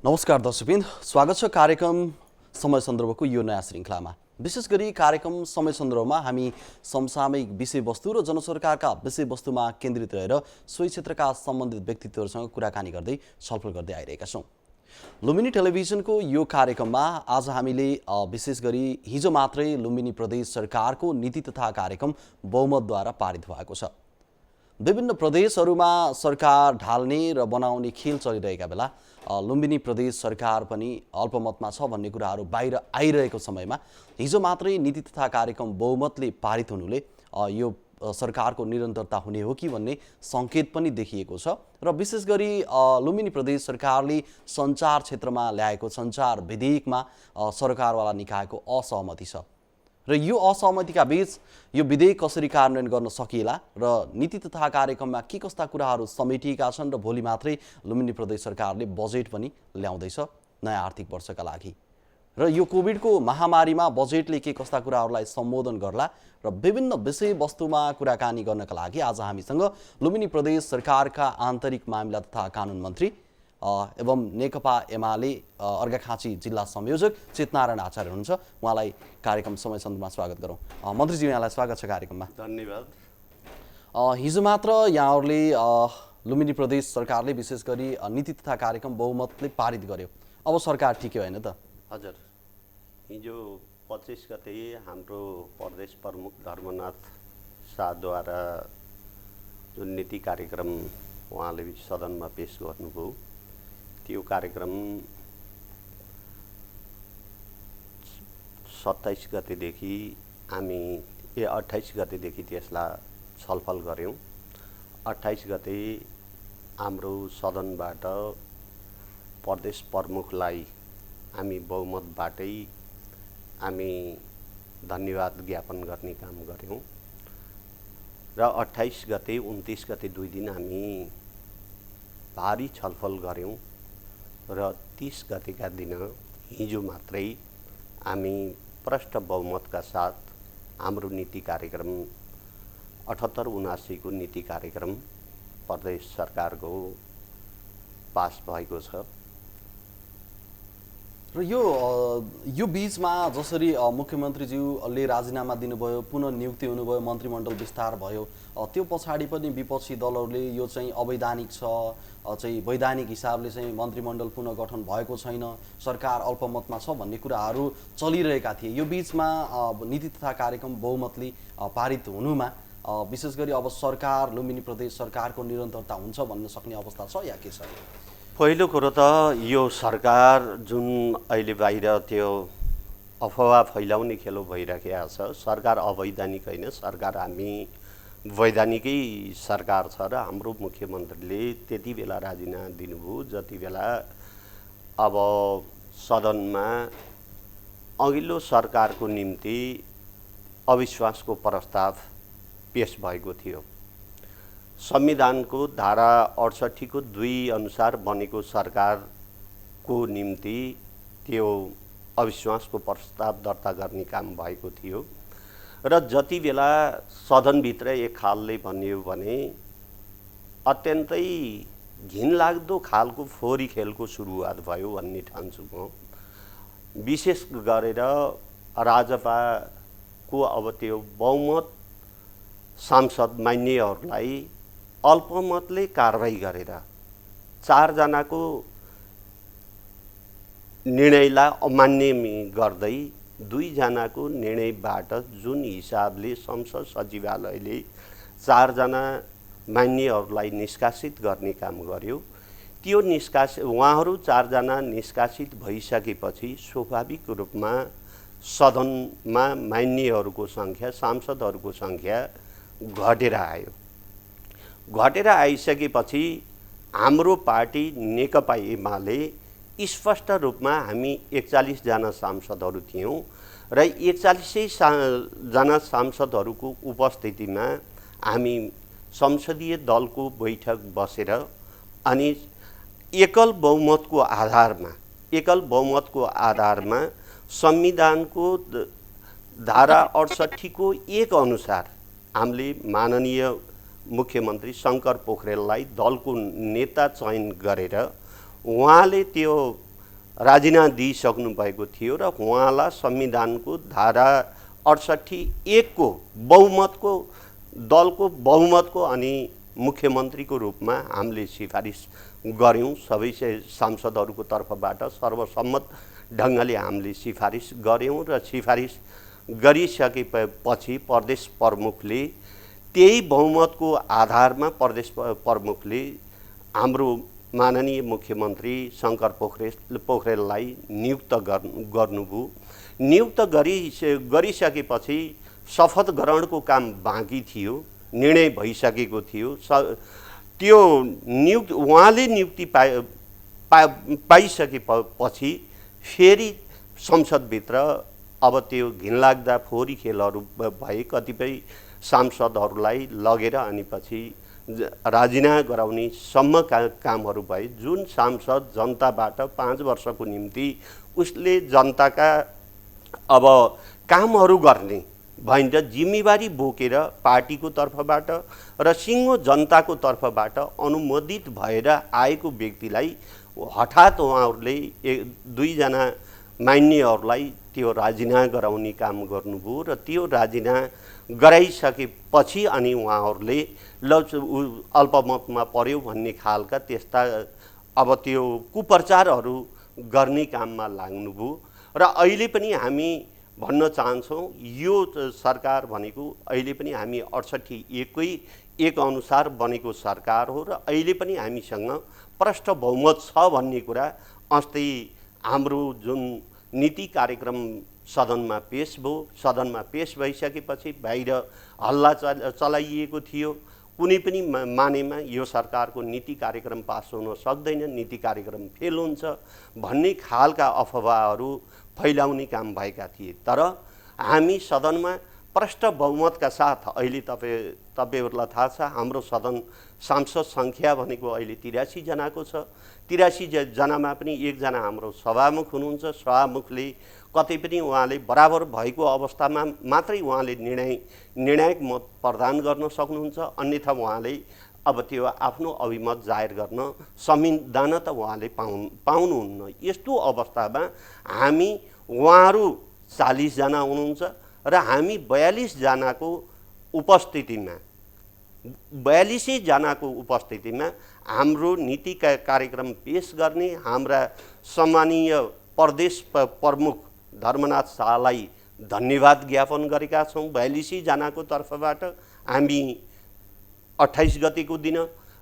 नमस्कार दर्शकबिन, स्वागत छ कार्यक्रम समय सन्दर्भको यो नयाँ श्रृङ्खलामा। विशेष गरी कार्यक्रम समय सन्दर्भमा हामी समसामयिक विषयवस्तु र जनसरकारका विषयवस्तुमा केन्द्रित रहेर सोही क्षेत्रका सम्बन्धित व्यक्तित्वहरूसँग कुराकानी गर्दै छलफल गर्दै आइरहेका छौँ। लुम्बिनी टेलिभिजनको यो कार्यक्रममा आज हामीले विशेष गरी हिजो मात्रै लुम्बिनी प्रदेश सरकारको नीति तथा कार्यक्रम बहुमतद्वारा पारित भएको छ। विभिन्न प्रदेशहरूमा सरकार ढाल्ने र बनाउने खेल चलिरहेका बेला लुम्बिनी प्रदेश सरकार पनि अल्पमतमा छ भन्ने कुराहरू बाहिर आइरहेको समयमा हिजो मात्रै नीति तथा कार्यक्रम बहुमतले पारित हुनुले यो सरकारको निरन्तरता हुने हो कि भन्ने सङ्केत पनि देखिएको छ। र विशेष गरी लुम्बिनी प्रदेश सरकारले सञ्चार क्षेत्रमा ल्याएको सञ्चार विधेयकमा सरकारवाला निकायको असहमति छ र यो असहमतिका बीच यो विधेयक कसरी कार्यान्वयन गर्न सकिएला र नीति तथा कार्यक्रममा के कस्ता कुराहरू समेटिएका छन् र भोलि मात्रै लुम्बिनी प्रदेश सरकारले बजेट पनि ल्याउँदैछ नयाँ आर्थिक वर्षका लागि र यो कोभिडको महामारीमा बजेटले के कस्ता कुराहरूलाई सम्बोधन गर्ला र विभिन्न विषयवस्तुमा कुराकानी गर्नका लागि आज हामीसँग लुम्बिनी प्रदेश सरकारका आन्तरिक मामिला तथा कानुन मन्त्री एवं नेकपा एमाले अर्घाखाँची जिल्ला संयोजक चितनारायण आचार्य हुनुहुन्छ। उहाँलाई कार्यक्रम समय सन्दर्भमा स्वागत गरौँ। मन्त्रीजी, यहाँलाई स्वागत छ कार्यक्रममा। धन्यवाद। हिजो मात्र यहाँहरूले लुम्बिनी प्रदेश सरकारले विशेष गरी नीति तथा कार्यक्रम बहुमतले पारित गर्यो। अब सरकार ठिकै होइन त? हजुर, हिजो 25 गते हाम्रो प्रदेश प्रमुख धर्मनाथ शाहद्वारा जुन नीति कार्यक्रम उहाँले सदनमा पेश गर्नुभयो, त्यो कार्यक्रम 27 गतेदेखि हामी 28 गतेदेखि त्यसलाई छलफल गऱ्यौँ। 28 गते हाम्रो सदनबाट प्रदेश प्रमुखलाई हामी बहुमतबाटै हामी धन्यवाद ज्ञापन गर्ने काम गऱ्यौँ र 28 गते 29 गते 2 दिन हामी भारी छलफल गऱ्यौँ र 30 गतेका दिन हिजो मात्रै हामी प्रष्ट बहुमतका साथ हाम्रो नीति कार्यक्रम 78-79 को नीति कार्यक्रम प्रदेश सरकारको पास भएको छ। र यो बीचमा जसरी मुख्यमन्त्रीज्यूले राजीनामा दिनुभयो, पुनः नियुक्ति हुनुभयो, मन्त्रीमण्डल विस्तार भयो, त्यो पछाडि पनि विपक्षी दलहरूले यो चाहिँ अवैधानिक छ, चाहिँ वैधानिक हिसाबले चाहिँ मन्त्रीमण्डल पुनः गठन भएको छैन, सरकार अल्पमतमा छ भन्ने कुराहरू चलिरहेका थिए। यो बीचमा नीति तथा कार्यक्रम बहुमतले पारित हुनुमा विशेष गरी अब सरकार लुम्बिनी प्रदेश सरकारको निरन्तरता हुन्छ भन्न सक्ने अवस्था छ या के छ? पहिलो कुरो त यो सरकार जुन अहिले बाहिर त्यो अफवाह फैलाउने खेलो भइराखेको छ, सरकार अवैधानिक होइन, सरकार हामी वैधानिकै सरकार छ र हाम्रो मुख्यमन्त्रीले त्यति बेला राजीनामा दिनुभयो जति बेला अब सदनमा अघिल्लो सरकारको निम्ति अविश्वासको प्रस्ताव पेश भएको थियो। संविधानको धारा 68 को 2 अनुसार बनेको सरकारको निम्ति त्यो अविश्वासको प्रस्ताव दर्ता गर्ने काम भएको थियो र जति बेला सदनभित्र एक खालले भनियो भने अत्यन्तै घिनलाग्दो खालको फोहोरी खेलको सुरुवात भयो भन्ने ठान्छु म। विशेष गरेर राजपाको अब त्यो बहुमत सांसद मान्यहरूलाई अल्पमतले कारबाही गरेर 4 जनाको निर्णयलाई अमान्य गर्दै 2 जनाको निर्णयबाट जुन हिसाबले संसद सचिवालयले 4 जना मान्यहरूलाई निष्कासित गर्ने काम गर्यो, त्यो निष्कासित उहाँहरू 4 जना निष्कासित भइसकेपछि स्वाभाविक रूपमा सदनमा मान्यहरूको सङ्ख्या, सांसदहरूको सङ्ख्या घटेर आयो। घटेर आइसकेपछि हाम्रो पार्टी नेकपा एमाले स्पष्ट रूपमा हामी 41 जना सांसदहरू थियौँ र 41 जना सांसदहरूको उपस्थितिमा हामी संसदीय दलको बैठक बसेर अनि एकल बहुमतको आधारमा संविधानको धारा 68 को 1 अनुसार हामीले माननीय मुख्यमन्त्री शङ्कर पोखरेललाई दलको नेता चयन गरेर उहाँले त्यो राजीनामा दिइसक्नु भएको थियो र उहाँलाई संविधानको धारा 68(1) को बहुमतको दलको बहुमतको अनि मुख्यमन्त्रीको रूपमा हामीले सिफारिस गऱ्यौँ। सबै सांसदहरूको तर्फबाट सर्वसम्मत ढङ्गले हामीले सिफारिस गऱ्यौँ र सिफारिस गरिसकेपछि प्रदेश प्रमुखले त्यही बहुमतको आधारमा प्रदेश प्रमुखले हाम्रो माननीय मुख्यमन्त्री शङ्कर पोखरेललाई नियुक्त गर्नुभयो। नियुक्त गरिसकेपछि शपथ ग्रहणको काम बाँकी थियो, निर्णय भइसकेको थियो। त्यो उहाँले नियुक्ति पाइसकेपछि फेरि संसदभित्र अब त्यो घिनलाग्दा फोहोरी खेलहरू भए। कतिपय सांसदहरूलाई लगेर अनि पछि राजीनामा गराउने सम्म कामहरू भए। जुन सांसद जनताबाट 5 वर्षको निम्ति उसले जनताका अब कामहरू गर्ने भइन्छ जिम्मेवारी बोकेर पार्टीको तर्फबाट र सिङ्गो जनताको तर्फबाट अनुमोदित भएर आएको व्यक्तिलाई हठात उहाँहरूले 2 जना मान्यहरूलाई त्यो राजीनामा गराउने काम गर्नुभयो र त्यो राजीनामा गराइसकेपछि अनि उहाँहरूले अल्पमतमा पर्यो भन्ने खालका त्यस्ता अब त्यो कुप्रचारहरू गर्ने काममा लाग्नुभयो। र अहिले पनि हामी भन्न चाहन्छौँ यो सरकार भनेको अहिले पनि हामी 68(1) अनुसार बनेको सरकार हो र अहिले पनि हामीसँग प्रष्ट बहुमत छ भन्ने कुरा अस्ति हाम्रो जुन नीति कार्यक्रम सदनमा पेश भयो। सदनमा पेश भइसकेपछि बाहिर हल्ला चलाइएको थियो। कुनै पनि मानेमा यो सरकारको नीति कार्यक्रम पास हुन सक्दैन, नीति कार्यक्रम फेल हुन्छ भन्ने खालका अफवाहहरू फैलाउने काम भएका थिए। तर हामी सदनमा प्रष्ट बहुमतका साथ अहिले तपाईहरुलाई थाहा छ हाम्रो सदन सांसद सङ्ख्या भनेको अहिले 83 जनाको छ। 83 जनामा पनि 1 जना हाम्रो सभामुख हुनुहुन्छ। सभामुखले कतै पनि उहाँले बराबर भएको अवस्थामा मात्रै उहाँले निर्णायक मत प्रदान गर्न सक्नुहुन्छ, अन्यथा उहाँले अब त्यो आफ्नो अभिमत जाहेर गर्न संविधान त उहाँले पाउनुहुन्न। यस्तो अवस्थामा हामी उहाँहरू 40 जना हुनुहुन्छ र हामी 42 जनाको उपस्थितिमा 42 जनाको उपस्थितिमा हाम्रो नीति कार्यक्रम पेश गर्ने हाम्रा सम्मानीय प्रदेश प्रमुख धर्मनाथ शाहलाई धन्यवाद ज्ञापन गरेका छौँ। 42 जनाको तर्फबाट हामी 28 गतेको दिन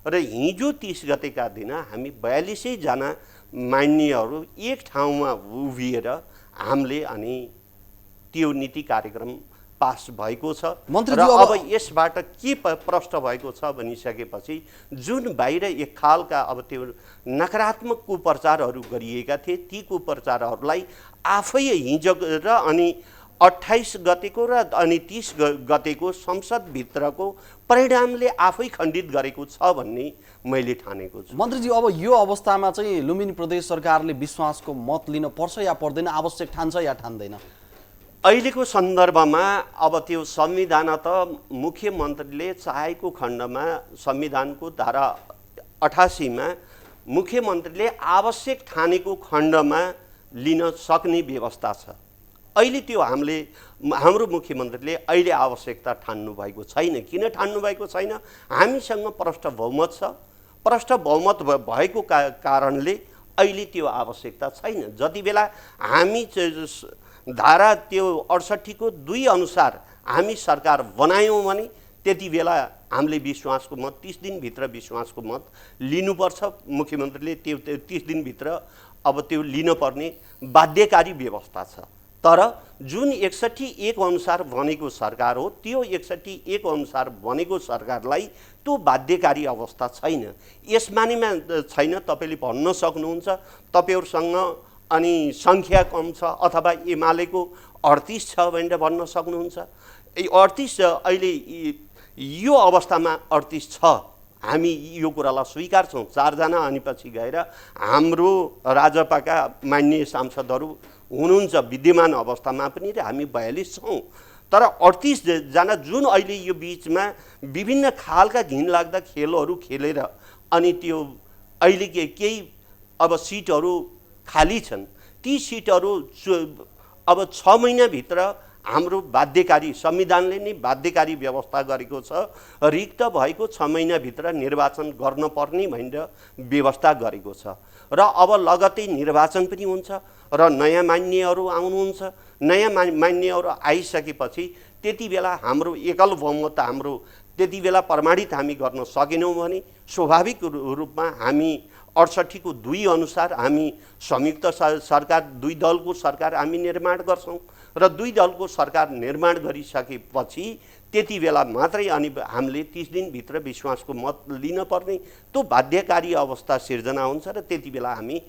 र हिजो 30 गतेका दिन हामी 42 जना मान्यहरू एक ठाउँमा उभिएर हामीले अनि त्यो नीति कार्यक्रम पास भएको छ। र अब यसबाट के प्रष्ट भएको छ भनिसकेपछि जुन बाहिर एक खालका अब त्यो नकारात्मक कुप्रचारहरू गरिएका थिए ती कुप्रचारहरूलाई आफै हिजो र अनि 28 गतेको र अनि 30 गतेको संसदभित्रको परिणामले आफै खण्डित गरेको छ भन्ने मैले ठानेको छु। मन्त्रीजी, अब यो अवस्थामा चाहिँ लुम्बिनी प्रदेश सरकारले विश्वासको मत लिन पर्छ या पर्दैन, आवश्यक ठान्छ या ठान्दैन? अहिलेको सन्दर्भमा अब त्यो संविधान त मुख्यमन्त्रीले चाहेको खण्डमा संविधानको धारा 88 मा मुख्यमन्त्रीले आवश्यक ठानेको खण्डमा लिन सक्ने व्यवस्था छ। अहिले त्यो हाम्रो मुख्यमन्त्रीले अहिले आवश्यकता ठान्नु भएको छैन। किन ठान्नु भएको छैन? हामीसँग प्रष्ट बहुमत छ। प्रष्ट बहुमत भएको कारणले अहिले त्यो आवश्यकता छैन। जति बेला हामी धारा त्यो 68 को 2 अनुसार हामी सरकार बनायौँ भने त्यति बेला हामीले विश्वासको मत 30 दिनभित्र विश्वासको मत लिनुपर्छ। मुख्यमन्त्रीले त्यो 30 दिनभित्र अब त्यो लिनुपर्ने बाध्यकारी व्यवस्था छ। तर जुन 61(1) अनुसार बनेको सरकार हो त्यो 61(1) अनुसार बनेको सरकारलाई त्यो बाध्यकारी अवस्था छैन। यस मानेमा छैन तपाईले भन्न सक्नुहुन्छ तपाईहरुसँग अनि संख्या कम छ अथवा एमालेको 38 छ भनेर भन्न सक्नुहुन्छ। 38 अहिले यो अवस्थामा 38 छ। हामी यो कुरालाई स्वीकार्छौँ। 4 जना अनि पछि गएर हाम्रो राजपाका मान्य सांसदहरू हुनुहुन्छ विद्यमान अवस्थामा पनि र हामी 42 छौँ। तर 38 जना जुन अहिले यो बीचमा विभिन्न खालका घिनलाग्दा खेलहरू खेलेर अनि त्यो अहिले केही अब सिटहरू खाली छन् ती सिटहरू अब 6 महिनाभित्र हाम्रो बाध्यकारी संविधानले नै बाध्यकारी व्यवस्था गरेको छ रिक्त भएको 6 महिनाभित्र निर्वाचन गर्न पर्ने भनेर व्यवस्था गरेको छ र अब लगतै निर्वाचन पनि हुन्छ र नयाँ मान्नेहरू आउनुहुन्छ नयाँ मान्नेहरू आइसकेपछि त्यति बेला हाम्रो एकल बहुमत हाम्रो त्यति बेला प्रमाणित हामी गर्न सकेनौँ भने स्वाभाविक रूपमा हामी 68 को 2 अनुसार हामी संयुक्त सरकार 2 दलको सरकार हामी निर्माण गर्छौं र 2 दलको सरकार निर्माण गरिसकेपछि त्यति बेला मात्रै अनि हामीले 30 दिनभित्र विश्वासको मत लिन पर्ने त्यो बाध्यकारी अवस्था सिर्जना हुन्छ र त्यति बेला हामी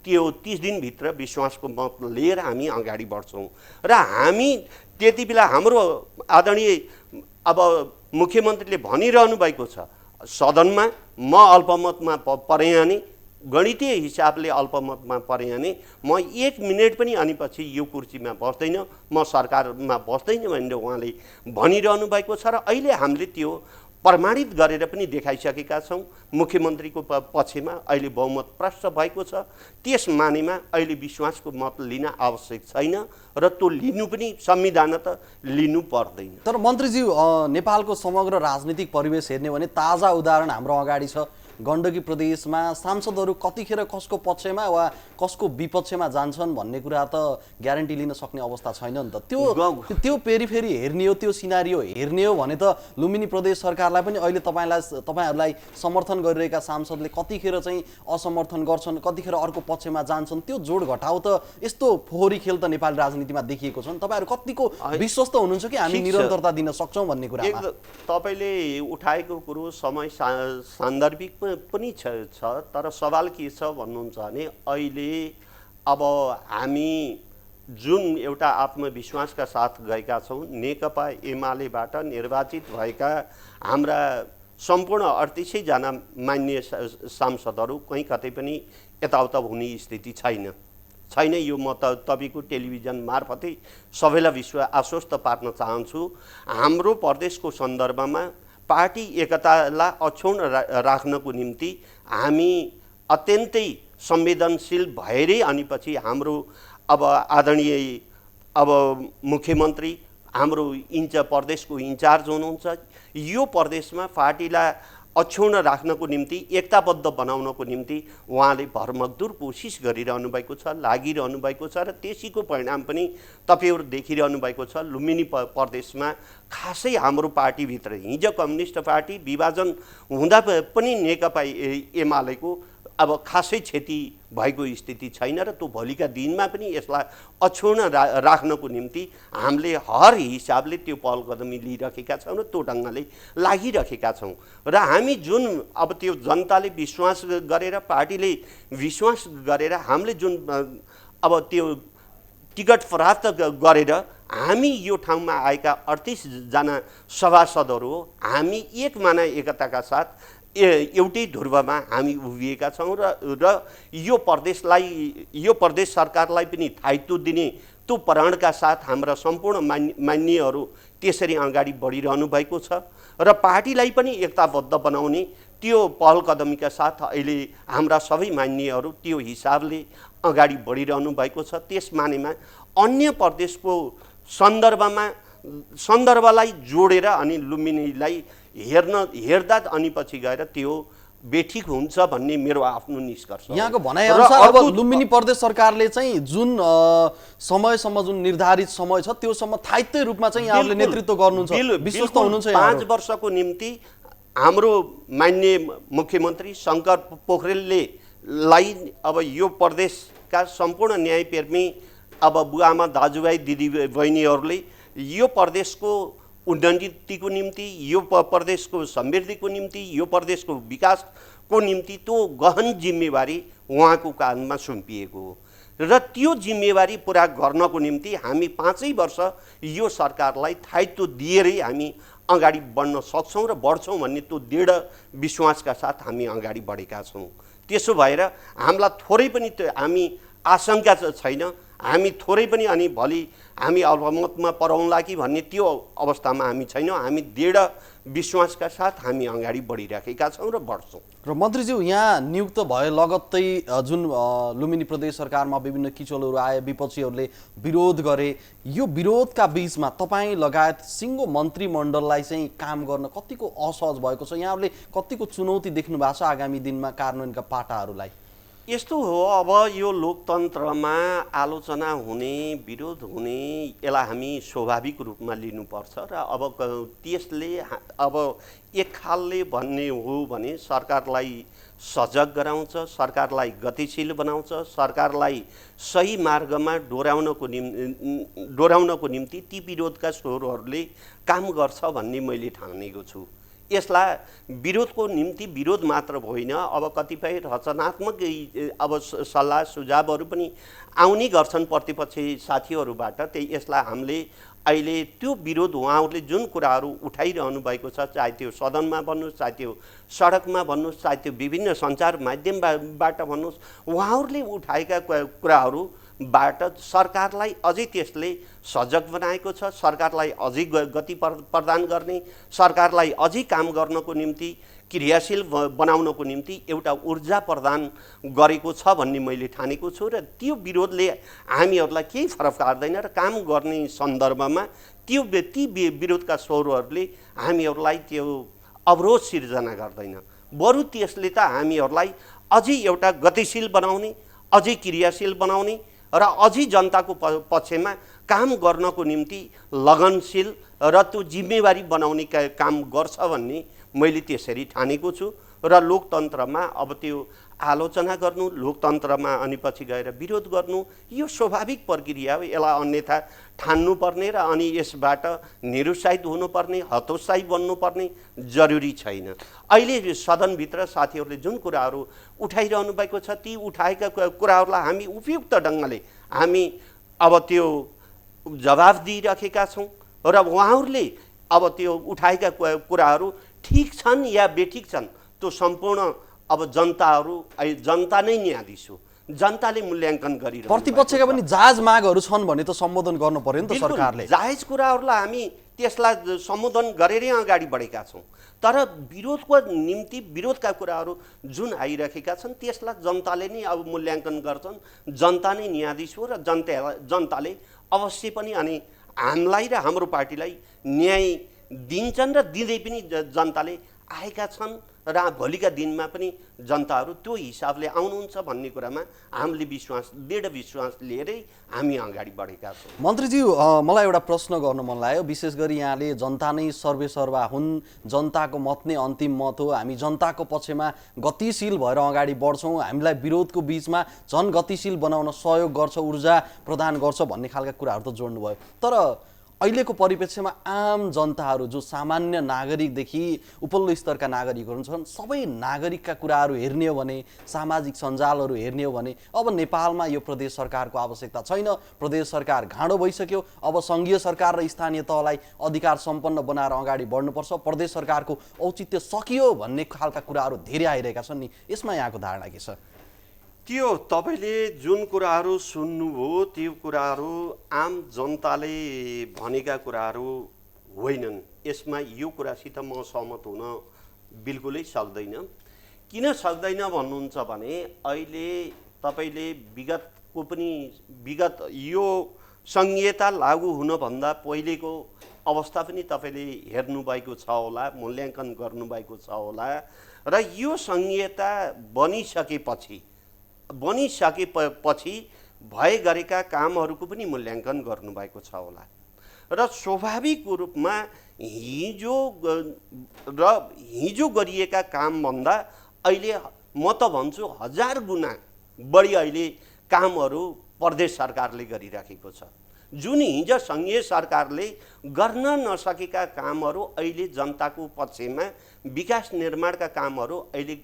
त्यो 30 दिनभित्र विश्वासको मत लिएर हामी अगाडि बढ्छौं र हामी त्यति बेला हाम्रो आदरणीय अब मुख्यमन्त्रीले भनिरहनु भएको छ सदनमा म अल्पमतमा परेँ अनि गणितीय हिसाबले अल्पमतमा परेँ अनि म 1 मिनेट पनि अनि पछि यो कुर्सीमा बस्दैन म सरकारमा बस्दैन भनेर उहाँले भनिरहनु भएको छ र अहिले हामीले त्यो प्रमाणित गरेर पनि देखाइसकेका छौं मुख्यमन्त्रीको पक्षमा अहिले बहुमत प्रष्ट भएको छ त्यस मानेमा अहिले विश्वासको मत लिन आवश्यक छैन र त्यो लिनु पनि संविधान त लिनु पर्दैन। तर मन्त्रीज्यू नेपालको समग्र राजनीतिक परिवेश हेर्ने भने ताजा उदाहरण हाम्रो अगाडि छ गण्डकी प्रदेशमा सांसदहरू कतिखेर कसको पक्षमा वा कसको विपक्षमा जान्छन् भन्ने कुरा त ग्यारेन्टी लिन सक्ने अवस्था छैन नि त त्यो पेरिफेरी हेर्ने हो त्यो सिनारियो हेर्ने हो भने त लुम्बिनी प्रदेश सरकारलाई पनि अहिले तपाईहरुलाई समर्थन गरिरहेका सांसदले कतिखेर चाहिँ असमर्थन गर्छन् कतिखेर अर्को पक्षमा जान्छन् त्यो जोड घटाउ त यस्तो फोहोरी खेल त नेपाली राजनीतिमा देखिएको छ नि तपाईहरु कतिको विश्वस्त हुनुहुन्छ कि हामी निरन्तरता दिन सक्छौं भन्ने कुरामा तपाईले उठाएको कुरो समय सान्दर्भिक पनि छ तर सवाल के छ भन्नुहुन्छ भने अहिले अब हामी जुन एउटा आत्मविश्वासका साथ गएका छौं नेकपा एमालेबाट निर्वाचित भएका हाम्रा सम्पूर्ण 38 जना मान्य सांसदहरू कहीं कतै पनि यताउता हुने स्थिति छैन यो म तपाईको टेलिभिजन मार्फतै सबैलाई आश्वस्त पार्न चाहन्छु हाम्रो प्रदेशको सन्दर्भमा पार्टी एकतालाई अक्षुण्ण राख्नको निम्ति हामी अत्यन्तै संवेदनशील भएरै अनि पछि हाम्रो अब आदरणीय अब मुख्यमन्त्री हाम्रो प्रदेशको इन्चार्ज हुनुहुन्छ यो प्रदेशमा पार्टीलाई अक्षुण्ण राख्नको निम्ति एकताबद्ध बनाउनको निम्ति उहाँले भरमग्दुर कोसिस गरिरहनु भएको छ लागिरहनु भएको छ र त्यसैको परिणाम पनि तपाईहरु देखिरहनु भएको छ लुम्बिनी प्रदेशमा खासै हाम्रो पार्टी भित्र हिजो कम्युनिस्ट पार्टी विभाजन हुँदा पनि नेकपा एमालेको अब खासै क्षति भएको स्थिति छैन र त्यो भोलिका दिनमा पनि यसलाई अक्षुण्ण राख्नको निम्ति हामीले हर हिसाबले त्यो पहल कदमी लिइराखेका छौं र त्यो ढंगले लागिराखेका छौं र हामी जुन अब त्यो जनताले विश्वास गरेर पार्टीले विश्वास गरेर हामीले जुन अब त्यो टिकट प्राप्त गरेर हामी यो ठाउँमा आएका 38 जना सभासदहरू हो हामी एक माना एकताका साथ एउटै ध्रुवमा हामी उभिएका छौं र यो प्रदेश सरकारलाई पनि दायित्व दिने त्यो प्रणका साथ हाम्रा सम्पूर्ण मान्यहरू त्यसरी अगाडि बढिरहनु भएको छ र पार्टीलाई पनि एकताबद्ध बनाउने त्यो पहल कदमीका साथ अहिले हाम्रा सबै मान्यहरू त्यो हिसाबले अगाडि बढिरहनु भएको छ त्यस मानेमा अन्य प्रदेशको सन्दर्भलाई जोडेर अनि लुम्बिनीलाई हेर्दा अनि पछि गएर त्यो बेठिक हुन्छ भन्ने मेरो आफ्नो निष्कर्ष हो। यहाँको भनाइ अनुसार अब लुम्बिनी प्रदेश सरकारले चाहिँ जुन समयसम्म जुन निर्धारित समय छ त्यो सम्म थायित्य रूपमा चाहिँ यहाँले नेतृत्व गर्नुहुन्छ विश्वस्त हुनुहुन्छ 5 वर्षको निम्ति हाम्रो माननीय मुख्यमन्त्री शंकर पोखरेलले लाई अब यो प्रदेशका सम्पूर्ण न्यायप्रेमी अब बुवामा दाजुभाइ दिदी बहिनीहरूले यो प्रदेशको उन्नतिको निम्ति यो प्रदेशको समृद्धिको निम्ति यो प्रदेशको विकासको निम्ति त्यो गहन जिम्मेवारी उहाँको काँधमा सुम्पिएको हो र त्यो जिम्मेवारी पूरा गर्नको निम्ति हामी 5 वर्ष यो सरकारलाई दायित्व दिएरै हामी अगाडि बढ्न सक्छौं र बढ्छौं भन्ने त्यो दृढ विश्वासका साथ हामी अगाडि बढेका छौं। त्यसो भएर हामीलाई थोरै पनि हामी आशंका छैन हामी थोरै पनि अनि भोलि हामी अल्पमतमा पराउँला कि भन्ने त्यो अवस्थामा हामी छैनौँ। हामी दृढ विश्वासका साथ हामी अगाडि बढिराखेका छौँ र बढ्छौँ। र मन्त्रीज्यू, यहाँ नियुक्त भए लगत्तै जुन लुम्बिनी प्रदेश सरकारमा विभिन्न किचोलहरू आए, विपक्षीहरूले विरोध गरे, यो विरोधका बीचमा तपाईँ लगायत सिङ्गो मन्त्रीमण्डललाई चाहिँ काम गर्न कतिको असहज भएको छ? यहाँहरूले कतिको चुनौती देख्नु भएको छ आगामी दिनमा कार्यान्वयनका पाटाहरूलाई? यस्तो हो, अब यो लोकतन्त्रमा आलोचना हुने, विरोध हुने, यसलाई हामी स्वाभाविक रूपमा लिनुपर्छ र अब त्यसले अब एक खालले भन्ने हो भने सरकारलाई सजग गराउँछ, सरकारलाई गतिशील बनाउँछ, सरकारलाई सही मार्गमा डोर्याउनको निम्ति ती विरोधका स्वरहरूले काम गर्छ भन्ने मैले ठानेको छु। यसलाई विरोधको निम्ति विरोध मात्र होइन, अब कतिपय रचनात्मक अब सल्लाह सुझावहरू पनि आउने गर्छन् प्रतिपक्षी साथीहरूबाट। त्यही यसलाई हामीले अहिले त्यो विरोध उहाँहरूले जुन कुराहरू उठाइरहनु भएको छ, चाहे त्यो सदनमा भन्नुहोस्, चाहे त्यो सडकमा भन्नुहोस्, चाहे त्यो विभिन्न सञ्चार माध्यमबाट भन्नुहोस्, उहाँहरूले उठाएका कुराहरूबाट सरकारलाई अझै त्यसले सजग बनाएको छ। सरकारलाई अझै गति प्रदान गर्ने, सरकारलाई अझै काम गर्नको निम्ति, क्रियाशील बनाउनको निम्ति एउटा ऊर्जा प्रदान गरेको छ भन्ने मैले ठानेको छु। र त्यो विरोधले हामीहरूलाई केही फरक पार्दैन र काम गर्ने सन्दर्भमा ती विरोधका स्वरहरूले हामीहरूलाई त्यो अवरोध सिर्जना गर्दैन, बरु त्यसले त हामीहरूलाई अझै एउटा गतिशील बनाउने, अझै क्रियाशील बनाउने र अझै जनताको पक्षमा काम गर्नको निम्ति लगनशील र त्यो जिम्मेवारी बनाउने काम गर्छ भन्ने मैले त्यसरी ठानेको छु। र लोकतन्त्रमा अब त्यो आलोचना गर्नु, लोकतन्त्रमा अनि पछि गएर विरोध गर्नु यो स्वाभाविक प्रक्रिया हो। यसलाई अन्यथा ठान्नुपर्ने र अनि यसबाट निरुत्साहित हुनुपर्ने, हतोत्साही बन्नुपर्ने जरुरी छैन। अहिले सदनभित्र साथीहरूले जुन कुराहरू उठाइरहनु भएको छ, ती उठाएका कुराहरूलाई हामी उपयुक्त ढङ्गले हामी अब त्यो जवाफ दिइराखेका छौँ र उहाँहरूले अब त्यो उठाएका कुराहरू ठिक छन् या बेठिक छन् त्यो सम्पूर्ण अब जनता नै न्यायाधीश हो, जनताले मूल्याङ्कन गरिरहेको। प्रतिपक्षका पनि जायज मागहरू छन् भने त सम्बोधन गर्नु पर्यो नि त सरकारले। जायज कुराहरूलाई हामी त्यसलाई सम्बोधन गरेरै अगाडि बढेका छौँ, तर विरोधको निम्ति विरोधका कुराहरू जुन आइरहेका छन् त्यसलाई जनताले नै अब मूल्याङ्कन गर्छन्, जनता नै न्यायाधीश हो र जनताले अवश्य पनि अनि हामीलाई र हाम्रो पार्टीलाई न्याय दिन्छन् र दिँदै पनि जनताले आएका छन् र भोलिका दिनमा पनि जनताहरू त्यो हिसाबले आउनुहुन्छ भन्ने कुरामा हामीले दृढ विश्वास लिएरै हामी अगाडि बढेका छौँ। मन्त्रीज्यू, मलाई एउटा प्रश्न गर्न मन लाग्यो। विशेष गरी यहाँले जनता नै सर्वेसर्वा हुन्, जनताको मत नै अन्तिम मत हो, हामी जनताको पक्षमा गतिशील भएर अगाडि बढ्छौँ, हामीलाई विरोधको बिचमा झन् गतिशील बनाउन सहयोग गर्छ, ऊर्जा प्रदान गर्छ भन्ने खालका कुराहरू त जोड्नुभयो। तर अहिलेको परिप्रेक्ष्यमा आम जनताहरू जो सामान्य नागरिकदेखि उपल्लो स्तरका नागरिकहरू छन्, सबै नागरिकका कुराहरू हेर्ने हो भने, सामाजिक सञ्जालहरू हेर्ने हो भने अब नेपालमा यो प्रदेश सरकारको आवश्यकता छैन। प्रदेश सरकार घाँडो भइसक्यो। अब सङ्घीय सरकार र स्थानीय तहलाई अधिकार सम्पन्न बनाएर अगाडि बढ्नुपर्छ, प्रदेश सरकारको औचित्य सकियो भन्ने खालका कुराहरू धेरै आइरहेका छन् नि, यसमा यहाँको धारणा के छ? त्यो तपाईँले जुन कुराहरू सुन्नुभयो त्यो कुराहरू आम जनताले भनेका कुराहरू होइनन्। यसमा यो कुरासित म सहमत हुन बिल्कुलै सक्दैन। किन सक्दैन भन्नुहुन्छ भने अहिले तपाईँले विगत यो संहिता लागू हुनभन्दा पहिलेको अवस्था पनि तपाईँले हेर्नुभएको छ होला, मूल्याङ्कन गर्नुभएको छ होला र यो संहिता बनिसकेपछि भए गरेका कामहरूको पनि मूल्याङ्कन गर्नुभएको छ होला र स्वाभाविक रूपमा हिजो गरिएका कामभन्दा अहिले म त भन्छु 1000 गुणा बढी अहिले कामहरू प्रदेश सरकारले गरिराखेको छ। जुन हिजो सङ्घीय सरकारले गर्न नसकेका कामहरू अहिले जनताको पक्षमा विकास निर्माणका कामहरू अहिले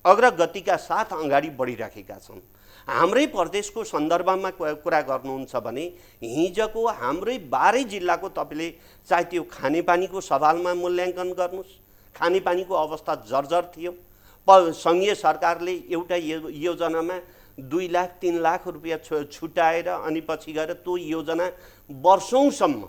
अग्रगतिका साथ अगाडि बढिराखेका छन्। हाम्रै प्रदेशको सन्दर्भमा कुरा गर्नुहुन्छ भने हिजोको हाम्रै 12 जिल्लाको तपाईँले चाहे त्यो खानेपानीको सवालमा मूल्याङ्कन गर्नुहोस्, खानेपानीको अवस्था जर्जर थियो। सङ्घीय सरकारले एउटा योजनामा 2 लाख 3 लाख रुपियाँ छुट्याएर अनि पछि गएर त्यो योजना वर्षौँसम्म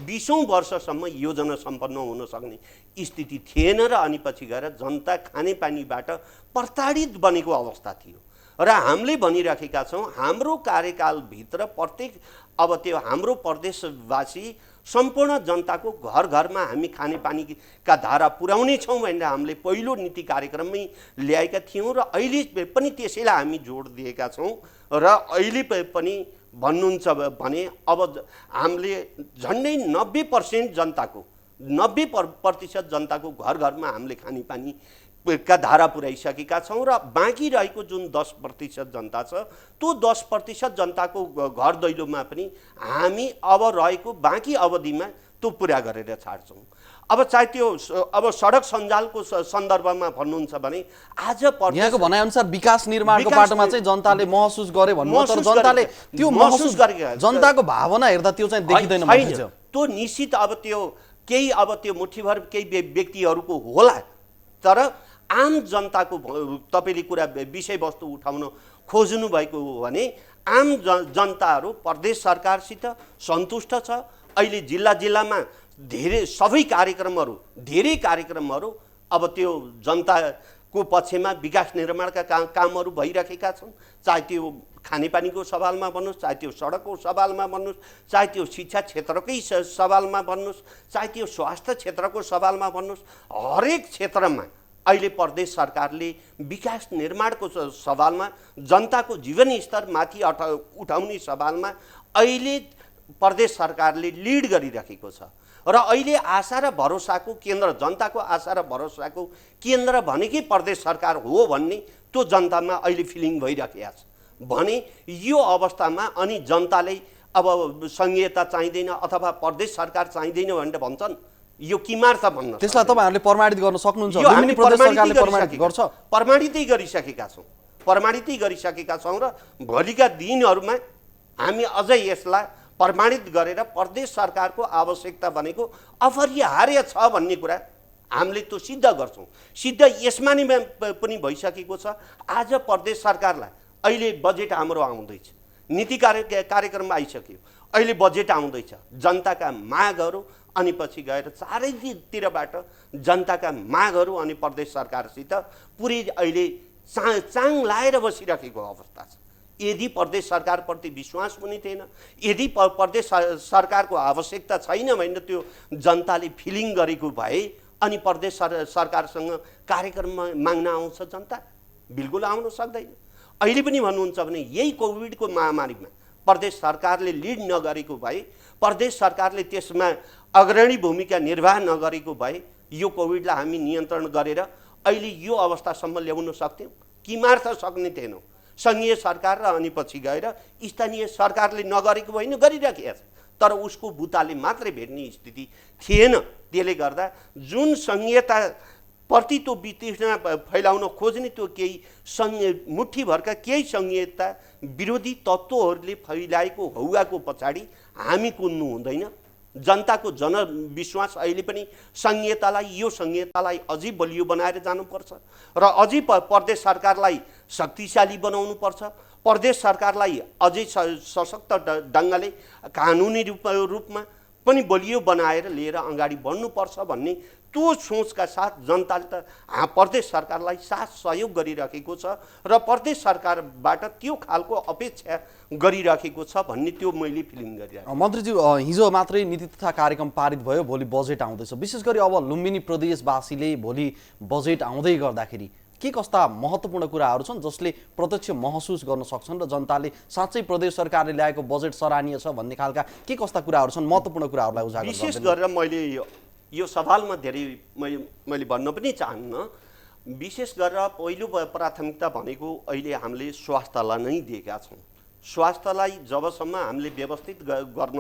20औं वर्षसम्म योजना सम्पन्न हुन सक्ने स्थिति थिएन र अनि पछि गएर जनता खानेपानीबाट प्रताडित बनेको अवस्था थियो र हामीले भनिराखेका छौँ हाम्रो कार्यकालभित्र प्रत्येक अब त्यो हाम्रो प्रदेशवासी सम्पूर्ण जनताको घर घरमा हामी खानेपानीका धारा पुर्याउने छौँ भनेर हामीले पहिलो नीति कार्यक्रममै ल्याएका थियौँ र अहिले पनि त्यसैलाई हामी जोड दिएका छौँ र अहिले पनि भन्नुहुन्छ भने अब हामीले झन्डै 90% जनताको 90% जनताको घर घरमा हामीले खानेपानी का धारा पुर्याइसकेका छौँ र बाँकी रहेको जुन 10% जनता छ त्यो 10% जनताको घर दैलोमा पनि हामी अब रहेको बाँकी अवधिमा त्यो पुरा गरेर छाड्छौँ। अब चाहे त्यो अब सडक सञ्जालको सन्दर्भमा भन्नुहुन्छ भने आज यहाँको भनाइअनुसार विकास निर्माणको बाटोमा चाहिँ जनताले महसुस गरे भन्नु तर जनताले त्यो महसुस गरेको जनताको भावना हेर्दा त्यो चाहिँ देखिँदैन छैन। त्यो निश्चित अब त्यो मुठीभर केही व्यक्तिहरूको होला तर आम जनताको तपाईले कुरा विषयवस्तु उठाउन खोज्नु भएको हो भने आम जनताहरू प्रदेश सरकारसित सन्तुष्ट छ। अहिले जिल्ला जिल्लामा धेरै कार्यक्रमहरू अब त्यो जनताको पक्षमा विकास निर्माणका कामहरू भइरहेका छन्। चाहे त्यो खानेपानीको सवालमा भन्नुहोस्, चाहे त्यो सडकको सवालमा भन्नुहोस्, चाहे त्यो शिक्षा क्षेत्रकै सवालमा भन्नुहोस्, चाहे त्यो स्वास्थ्य क्षेत्रको सवालमा भन्नुहोस्, हरेक क्षेत्रमा अहिले प्रदेश सरकारले विकास निर्माणको सवालमा जनताको जीवन स्तर माथि उठाउने सवालमा अहिले प्रदेश सरकारले लिड गरिरहेको छ र अहिले आशा र भरोसाको केन्द्र जनताको आशा र भरोसाको केन्द्र भनेकै प्रदेश सरकार हो भन्ने त्यो जनतामा अहिले फिलिङ भइरहेको छ भने यो अवस्थामा अनि जनताले अब संघीयता चाहिँदैन अथवा प्रदेश सरकार चाहिँदैन भनेर भन्छन् यो किमार्थ भन्न त्यसलाई तपाईहरुले प्रमाणित गर्न सक्नुहुन्छ। लुम्बिनी प्रदेश सरकारले प्रमाणित गर्छ, प्रमाणितै गरिसकेका छौँ र भोलिका दिनहरुमा हामी अझै यसलाई प्रमाणित गरेर प्रदेश सरकारको आवश्यकता भनेको अपरिहार्य छ भन्ने कुरा हामीले त्यो सिद्ध गर्छौं। सिद्ध यसमा नि पनि भइसकेको छ। आज प्रदेश सरकारलाई अहिले बजेट हाम्रो आउँदैछ, नीति कार्यक्रम आइसक्यो, अहिले बजेट आउँदैछ, जनताका मागहरू अनि पछि गएर चारैतिरबाट जनताका मागहरू अनि प्रदेश सरकारसित पुरै अहिले चाङ लाएर बसिरहेको अवस्था छ। यदि प्रदेश सरकारप्रति विश्वास पनि थिएन, यदि प्रदेश सरकारको आवश्यकता छैन भनेर त्यो जनताले फिलिङ गरेको भए अनि प्रदेश सरकारसँग कार्यक्रम माग्न आउँछ जनता? बिल्कुल आउन सक्दैन। अहिले पनि भन्नुहुन्छ भने यही कोभिडको महामारीमा प्रदेश सरकारले लिड नगरेको भए, प्रदेश सरकारले त्यसमा अग्रणी भूमिका निर्वाह नगरेको भए यो कोभिडलाई हामी नियन्त्रण गरेर अहिले यो अवस्थासम्म ल्याउन सक्थ्यौँ? किमार्थ सक्ने थिएनौँ। संघीय सरकार र अनि पछि गएर स्थानीय सरकारले नगरेको होइन, गरिराखेको छ, तर उसको बुताले मात्रै भेट्ने स्थिति थिएन। त्यसले गर्दा जुन संघीयता प्रति त्यो वितृष्णा फैलाउन खोज्ने त्यो केही मुठीभरका केही संघीयता विरोधी तत्त्वहरूले फैलाएको हौवाको पछाडि हामी कुद्नु हुँदैन। जनताको जनविश्वास अहिले पनि यो संघीयतालाई अझै बलियो बनाएर जानुपर्छ र अझै प्रदेश सरकारलाई शक्तिशाली बनाउनुपर्छ। प्रदेश सरकारलाई अझै सशक्त ढङ्गले कानुनी रूपमा पनि बलियो बनाएर लिएर अगाडि बढ्नुपर्छ भन्ने त्यो सोचका साथ जनताले त प्रदेश सरकारलाई साथ सहयोग गरिरहेको छ र प्रदेश सरकारबाट त्यो खालको अपेक्षा गरिरहेको छ भन्ने त्यो मैले फिलिङ गरिरहेको। मन्त्रीज्यू, हिजो मात्रै नीति तथा कार्यक्रम पारित भयो, भोलि बजेट आउँदैछ। विशेष गरी अब लुम्बिनी प्रदेशवासीले भोलि बजेट आउँदै गर्दाखेरि के कस्ता महत्त्वपूर्ण कुराहरू छन् जसले प्रत्यक्ष महसुस गर्न सक्छन् र जनताले साँच्चै प्रदेश सरकारले ल्याएको बजेट सराहनीय छ भन्ने खालका के कस्ता कुराहरू छन्, महत्त्वपूर्ण कुराहरूलाई उजागर गर्न? विशेष गरेर मैले यो सवालमा धेरै मैले भन्न पनि चाहन्न। विशेष गरेर पहिलो प्राथमिकता भनेको अहिले हामीले स्वास्थ्यलाई नै दिएका छौँ। स्वास्थ्यलाई जबसम्म हामीले व्यवस्थित गर्न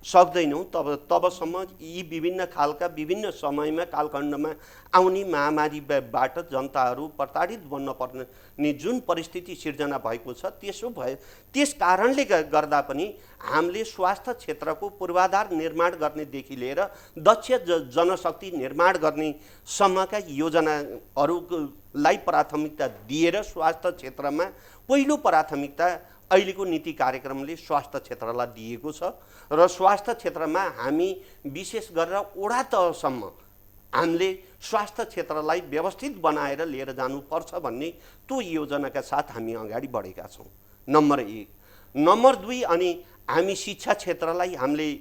सक्दैनौँ तबसम्म यी विभिन्न खालका विभिन्न समयमा कालखण्डमा आउने महामारीबाट जनताहरू प्रताडित बन्न पर्ने जुन परिस्थिति सिर्जना भएको छ त्यस कारणले गर्दा पनि हामीले स्वास्थ्य क्षेत्रको पूर्वाधार निर्माण गर्नेदेखि लिएर दक्ष जनशक्ति निर्माण गर्ने सम्मका योजनाहरूलाई प्राथमिकता दिएर स्वास्थ्य क्षेत्रमा पहिलो प्राथमिकता अहिलेको नीति कार्यक्रमले स्वास्थ्य क्षेत्रलाई दिएको छ र स्वास्थ्य क्षेत्रमा हामी विशेष गरेर वडा तहसम्म हामीले स्वास्थ्य क्षेत्रलाई व्यवस्थित बनाएर लिएर जानुपर्छ भन्ने त्यो योजनाका साथ हामी अगाडि बढेका छौँ। नम्बर 1। नम्बर 2, अनि हामी शिक्षा क्षेत्रलाई हामीले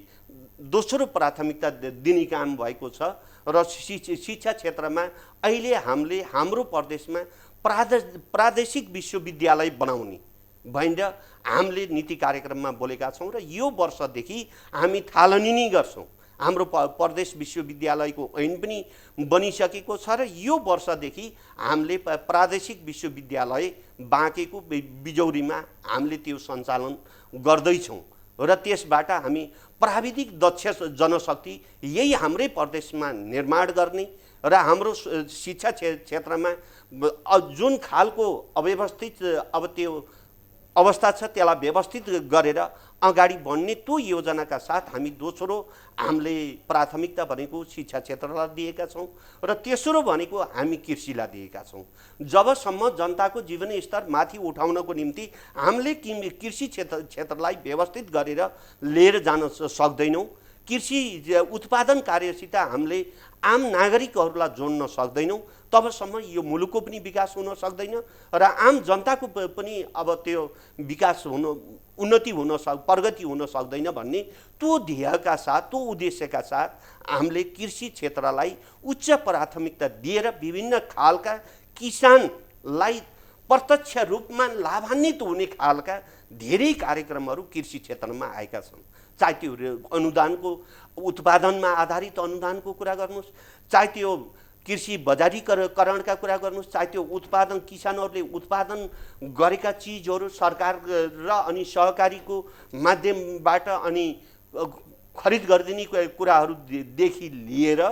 दोस्रो प्राथमिकता दिने काम भएको छ र शिक्षा क्षेत्रमा अहिले हामीले हाम्रो प्रदेशमा प्रादेशिक विश्वविद्यालय बनाउने भएर हामीले नीति कार्यक्रममा बोलेका छौँ र यो वर्षदेखि हामी थालनी गर्छौँ। हाम्रो प्रदेश विश्वविद्यालयको ऐन पनि बनिसकेको छ र यो वर्षदेखि हामीले प्रादेशिक विश्वविद्यालय बाँकेको बिजौरीमा हामीले त्यो सञ्चालन गर्दैछौँ र त्यसबाट हामी प्राविधिक दक्ष जनशक्ति यही हाम्रै प्रदेशमा निर्माण गर्ने र हाम्रो शिक्षा क्षेत्रमा जुन खालको अव्यवस्थित अब त्यो अवस्था छ त्यसलाई व्यवस्थित गरेर अगाडि बढ्ने त्यो योजनाका साथ हामी दोस्रो हामीले प्राथमिकता भनेको शिक्षा क्षेत्रलाई दिएका छौँ र तेस्रो भनेको हामी कृषिलाई दिएका छौँ। जबसम्म जनताको जीवन स्तर माथि उठाउनको निम्ति हामीले कृषि क्षेत्रलाई व्यवस्थित गरेर लिएर जान सक्दैनौँ, कृषि उत्पादन कार्यसित हामीले आम नागरिकहरूलाई जोड्न सक्दैनौँ, तबसम्म यो मुलुकको पनि विकास हुन सक्दैन र आम जनताको पनि अब त्यो विकास उन्नति प्रगति हुन सक्दैन भन्ने त्यो ध्येयका साथ त्यो उद्देश्यका साथ हामीले कृषि क्षेत्रलाई उच्च प्राथमिकता दिएर विभिन्न खालका किसानलाई प्रत्यक्ष रूपमा लाभान्वित हुने खालका धेरै कार्यक्रमहरू कृषि क्षेत्रमा आएका छन्। चाहे त्यो अनुदानको उत्पादनमा आधारित अनुदानको कुरा गर्नुहोस्, चाहे त्यो कृषि बजारीकरणका कुरा गर्नुहोस्, चाहे त्यो उत्पादन किसानहरूले उत्पादन गरेका चिजहरू सरकार र अनि सहकारीको माध्यमबाट अनि खरिद गरिदिने कुराहरूदेखि लिएर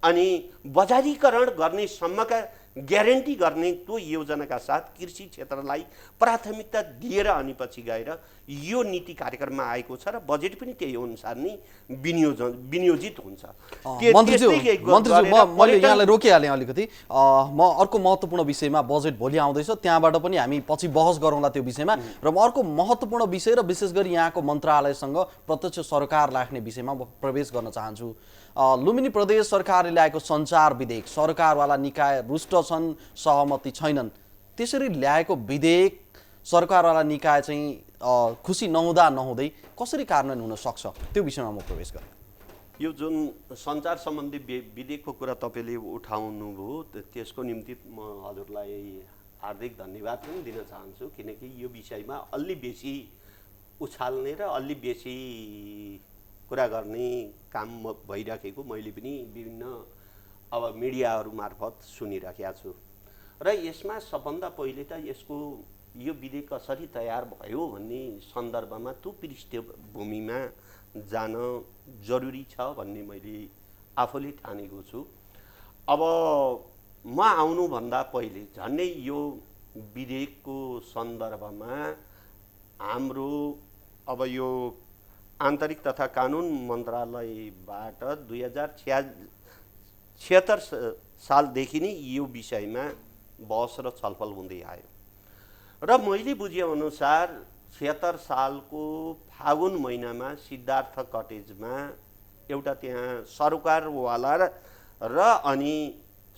अनि बजारीकरण गर्ने सम्मका ग्यारेन्टी गर्ने त्यो योजनाका साथ कृषि क्षेत्रलाई प्राथमिकता दिएर अनि पछि गएर यो नीति कार्यक्रममा आएको छ र बजेट पनि त्यही अनुसार नै विनियोजित हुन्छ। मन्त्रीज्यू, मैले यहाँलाई रोकिहालेँ अलिकति। म अर्को महत्त्वपूर्ण विषयमा बजेट भोलि आउँदैछ, त्यहाँबाट पनि हामी पछि बहस गरौँला त्यो विषयमा। र म अर्को महत्त्वपूर्ण विषय र विशेष गरी यहाँको मन्त्रालयसँग प्रत्यक्ष सरकार राख्ने विषयमा प्रवेश गर्न चाहन्छु। लुम्बिनी प्रदेश सरकारले ल्याएको सञ्चार विधेयक, सरकारवाला निकाय रुष्ट छन्, सहमति छैनन्, त्यसरी ल्याएको विधेयक सरकारवाला निकाय चाहिँ खुसी नहुँदै कसरी कार्यान्वयन हुन सक्छ, त्यो विषयमा म प्रवेश गरेँ। यो जुन सञ्चार सम्बन्धी विधेयकको कुरा तपाईँले उठाउनुभयो त्यसको निम्ति म हजुरलाई हार्दिक धन्यवाद पनि दिन चाहन्छु, किनकि यो विषयमा अलि बेसी उछाल्ने र अलि बेसी कुरा गर्ने काम भइराखेको मैले पनि विभिन्न अब मिडियाहरू मार्फत सुनिराखेको छु र यसमा सबभन्दा पहिले त यो विधेयक कसरी तयार भयो भन्ने सन्दर्भमा त्यो पृष्ठभूमिमा जान जरुरी छ भन्ने मैले आफूले ठानेको छु। अब म आउनुभन्दा पहिले झन्डै यो विधेयकको सन्दर्भमा हाम्रो अब यो आन्तरिक तथा कानुन मन्त्रालयबाट 2076 सालदेखि नै यो विषयमा बहस र छलफल हुँदै आयो र मैले बुझेअनुसार 76 सालको फागुन महिनामा सिद्धार्थ कटेजमा एउटा त्यहाँ सरकारवाला र अनि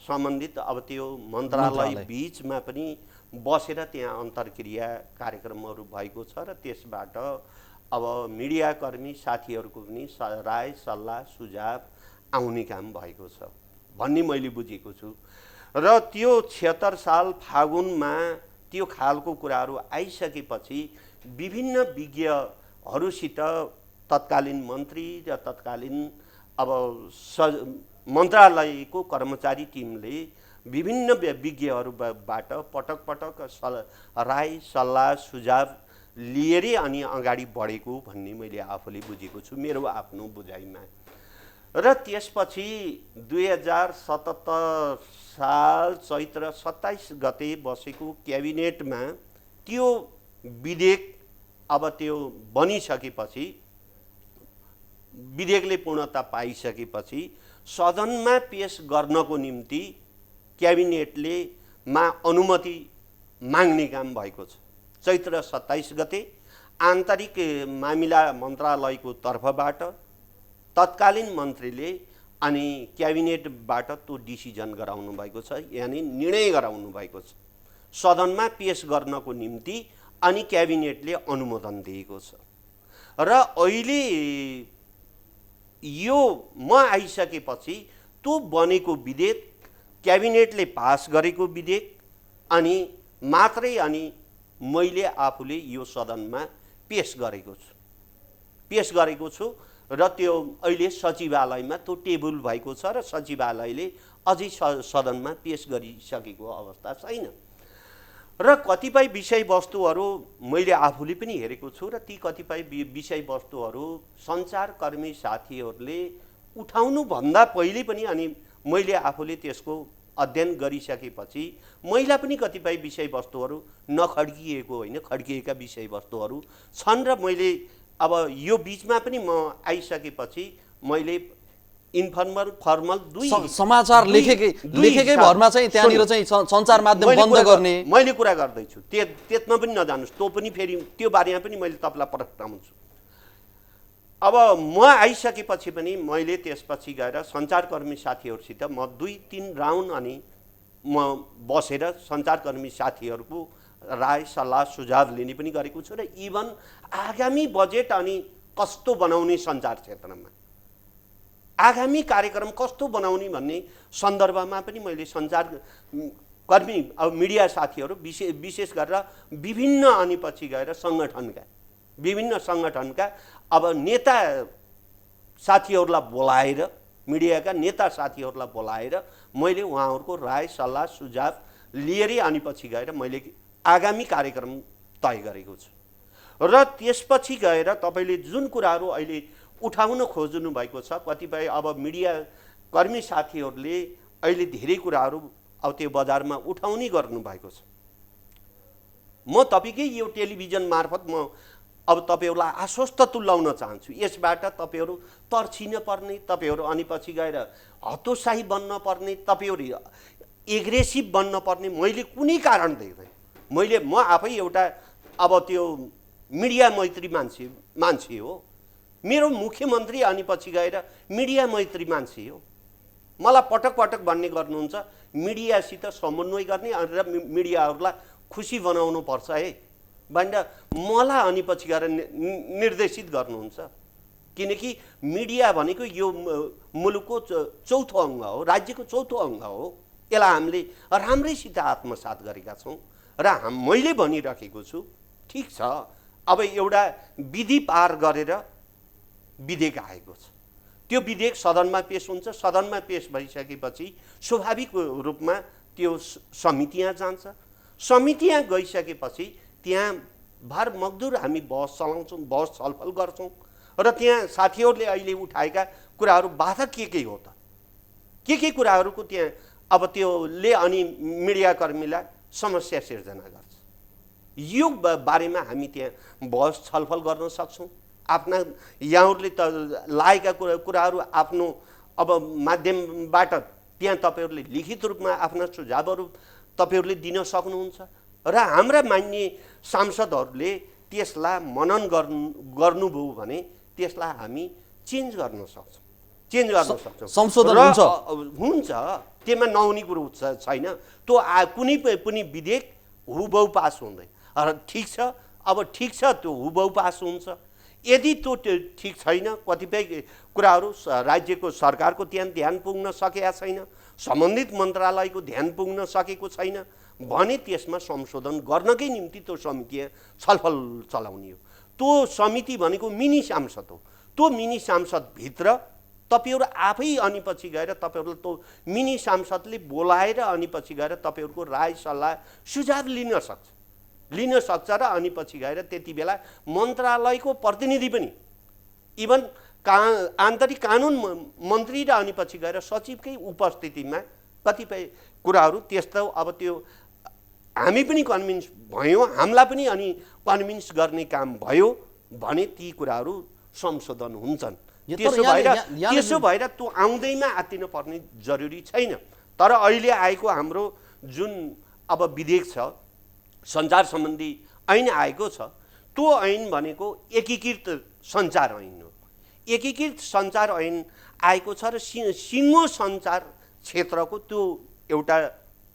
सम्बन्धित अब त्यो मन्त्रालय बीचमा पनि बसेर त्यहाँ अन्तर्क्रिया कार्यक्रमहरू भएको छ र त्यसबाट अब मिडियाकर्मी साथीहरूको पनि राय सल्लाह सुझाव आउने काम भएको छ भन्ने मैले बुझेको छु र त्यो 76 साल फागुनमा त्यो खालको कुराहरू आइसकेपछि विभिन्न विज्ञहरूसित तत्कालीन मन्त्री र तत्कालीन अब मन्त्रालयको कर्मचारी टिमले विभिन्न विज्ञहरूबाट पटक पटक राय सल्लाह सुझाव लिएरै अनि अगाडि बढेको भन्ने मैले आफूले बुझेको छु मेरो आफ्नो बुझाइमा। र त्यसपछि 2077 साल चैत्र 27 गते बसेको क्याबिनेटमा त्यो विधेयक अब त्यो बनिसकेपछि, विधेयकले पूर्णता पाइसकेपछि सदनमा पेश गर्नको निम्ति क्याबिनेटले अनुमति माग्ने काम भएको छ। चैत्र 27 गते आन्तरिक मामिला मन्त्रालयको तर्फबाट तत्कालीन मन्त्रीले अनि क्याबिनेटबाट त्यो डिसिजन गराउनु भएको छ, यानि निर्णय गराउनु भएको छ सदनमा पेश गर्नको निम्ति, अनि क्याबिनेटले अनुमोदन दिएको छ। र अहिले यो म आइसकेपछि त्यो बनेको विधेयक, क्याबिनेटले पास गरेको विधेयक अनि मात्रै अनि मैले आफूले यो सदनमा पेश गरेको छु र त्यो अहिले सचिवालयमा त्यो टेबल भएको छ र सचिवालयले अझै सदनमा पेश गरिसकेको अवस्था छैन। र कतिपय विषयवस्तुहरू मैले आफूले पनि हेरेको छु र ती कतिपय विषयवस्तुहरू सञ्चारकर्मी साथीहरूले उठाउनुभन्दा पहिले पनि अनि मैले आफूले त्यसको अध्ययन गरिसकेपछि महिला पनि कतिपय विषयवस्तुहरू नखड्किएको होइन, खड्किएका विषयवस्तुहरू छन्। र मैले अब यो बिचमा पनि म आइसकेपछि मैले इन्फर्मल फर्मल समाचार लेखेकै भरमा चाहिँ त्यहाँनिर चाहिँ सञ्चार माध्यम बन्द गर्ने मैले कुरा गर्दैछु। त्यसमा पनि नजानुस्, त्यो पनि फेरि त्यो बारेमा पनि मैले तपाईँलाई प्रस्ताउँछु। अब म आइसकेपछि पनि मैले त्यसपछि गएर सञ्चारकर्मी साथीहरूसित म 2-3 राउन्ड अनि म बसेर सञ्चारकर्मी साथीहरूको राय सल्लाह सुझाव लिने पनि गरेको छु। र इभन आगामी बजेट अनि कस्तो बनाउने सञ्चार क्षेत्रमा, आगामी कार्यक्रम कस्तो बनाउने भन्ने सन्दर्भमा पनि मैले सञ्चारकर्मी अब मिडिया साथीहरू विशेष गरेर विभिन्न अनि पछि गएर विभिन्न सङ्गठनका अब नेता साथीहरूलाई बोलाएर, मिडियाका नेता साथीहरूलाई बोलाएर मैले उहाँहरूको राय सल्लाह सुझाव लिएरै अनि पछि गएर मैले आगामी कार्यक्रम तय गरेको छु। र त्यसपछि गएर तपाईँले जुन कुराहरू अहिले उठाउन खोज्नु भएको छ, कतिपय अब मिडिया कर्मी साथीहरूले अहिले धेरै कुराहरू अब त्यो बजारमा उठाउने गर्नुभएको छ। म तपाईँकै यो टेलिभिजन मार्फत म अब तपाईँहरूलाई आश्वस्त तुल्याउन चाहन्छु, यसबाट तपाईँहरू तर्सिन पर्ने, तपाईँहरू अनि पछि गएर हतोत्साही बन्न पर्ने, तपाईँहरू एग्रेसिभ बन्न पर्ने मैले कुनै कारण देख्दैन। म आफै एउटा अब त्यो मिडिया मैत्री मान्छे हो, मेरो मुख्यमन्त्री अनि पछि गएर मिडिया मैत्री मान्छे हो। मलाई पटक पटक भन्ने गर्नुहुन्छ मिडियासित समन्वय गर्ने र मिडियाहरूलाई खुसी बनाउनु पर्छ है भनेर मलाई अनि पछि गएर निर्देशित गर्नुहुन्छ। किनकि मिडिया भनेको यो मुलुकको चौथो अङ्ग हो, राज्यको चौथो अङ्ग हो। यसलाई हामीले राम्रैसित आत्मसात गरेका छौँ र मैले भनिराखेको छु, ठिक छ अब एउटा विधि पार गरेर विधेयक आएको छ, त्यो विधेयक सदनमा पेश हुन्छ। सदनमा पेश भइसकेपछि स्वाभाविक रूपमा त्यो समितियाँ जान्छ। समितियाँ गइसकेपछि त्यहाँ भरमग्दुर हामी बहस चलाउँछौँ, बहस छलफल गर्छौँ र त्यहाँ साथीहरूले अहिले उठाएका कुराहरू बाधा के हो त, के कुराहरूको त्यहाँ अब त्योले अनि मिडियाकर्मीलाई समस्या सिर्जना गर्छ। यो बारेमा हामी त्यहाँ बहस छलफल गर्न सक्छौँ। आफ्ना यहाँहरूले त लागेका कुराहरू आफ्नो अब माध्यमबाट त्यहाँ तपाईँहरूले लिखित रूपमा आफ्ना सुझावहरू तपाईँहरूले दिन सक्नुहुन्छ र हाम्रा मान्य सांसदहरूले त्यसलाई मनन गर्नुभयो भने त्यसलाई हामी चेन्ज गर्न सक्छौँ, संशोधन हुन्छ। त्यसमा नहुने कुरो छैन। त्यो कुनै पनि विधेयक हुबहु पास हुँदैन। ठिक छ, अब ठिक छ त्यो हुबहु पास हुन्छ। यदि त्यो ठिक छैन, कतिपय कुराहरू राज्यको सरकारको त्यहाँ ध्यान पुग्न सकेका छैन, सम्बन्धित मन्त्रालयको ध्यान पुग्न सकेको छैन भने त्यसमा संशोधन गर्नकै निम्ति त्यो समिति छलफल चलाउने हो। त्यो समिति भनेको मिनी सांसद हो। त्यो मिनी सांसदभित्र तपाईँहरू आफै अनि पछि गएर तपाईँहरूले त्यो मिनी सांसदले बोलाएर अनि पछि गएर तपाईँहरूको राय सल्लाह सुझाव लिन सक्छ। लिन सक्छ र अनि पछि गएर त्यति बेला मन्त्रालयको प्रतिनिधि पनि इभन आन्तरिक कानुन मन्त्री र अनि पछि गएर सचिवकै उपस्थितिमा कतिपय कुराहरू त्यस्तो अब त्यो हामी पनि कन्भिन्स भयौँ, हामीलाई पनि अनि कन्भिन्स गर्ने काम भयो भने ती कुराहरू संशोधन हुन्छन्। त्यसो भएर त्यो आउँदैमा आत्तिन पर्ने जरुरी छैन। तर अहिले आएको हाम्रो जुन अब विधेयक छ, सञ्चार सम्बन्धी ऐन आएको छ, त्यो ऐन भनेको एकीकृत सञ्चार ऐन हो। एकीकृत सञ्चार ऐन आएको छ र सिङ्गो सञ्चार क्षेत्रको त्यो एउटा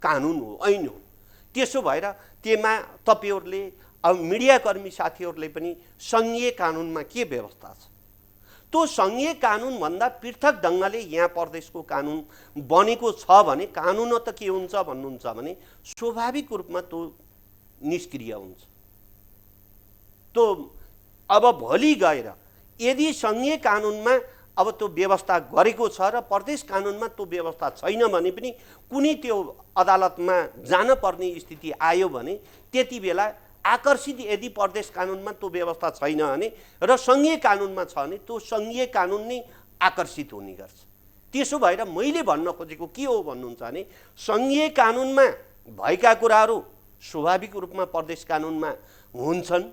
कानुन हो, ऐन हो। त्यसो भएर त्यसमा तपाईहरूले अब मिडियाकर्मी साथीहरूले पनि सङ्घीय कानुनमा के व्यवस्था छ, त्यो सङ्घीय कानुनभन्दा पृथक ढङ्गले यहाँ प्रदेशको कानुन बनेको छ भने कानुन त के हुन्छ भन्नुहुन्छ भने स्वाभाविक रूपमा त्यो निष्क्रिय हुन्छ। त्यो अब भोलि गएर यदि सङ्घीय कानुनमा अब त्यो व्यवस्था गरेको छ र प्रदेश कानुनमा त्यो व्यवस्था छैन भने पनि कुनै त्यो अदालतमा जान पर्ने स्थिति आयो भने त्यति बेला आकर्षित यदि प्रदेश कानुनमा त्यो व्यवस्था छैन भने र सङ्घीय कानुनमा छ भने त्यो सङ्घीय कानुन नै आकर्षित हुने गर्छ। त्यसो भएर मैले भन्न खोजेको के हो भन्नुहुन्छ भने सङ्घीय कानुनमा भएका कुराहरू स्वाभाविक रूपमा प्रदेश कानुनमा हुन्छन्,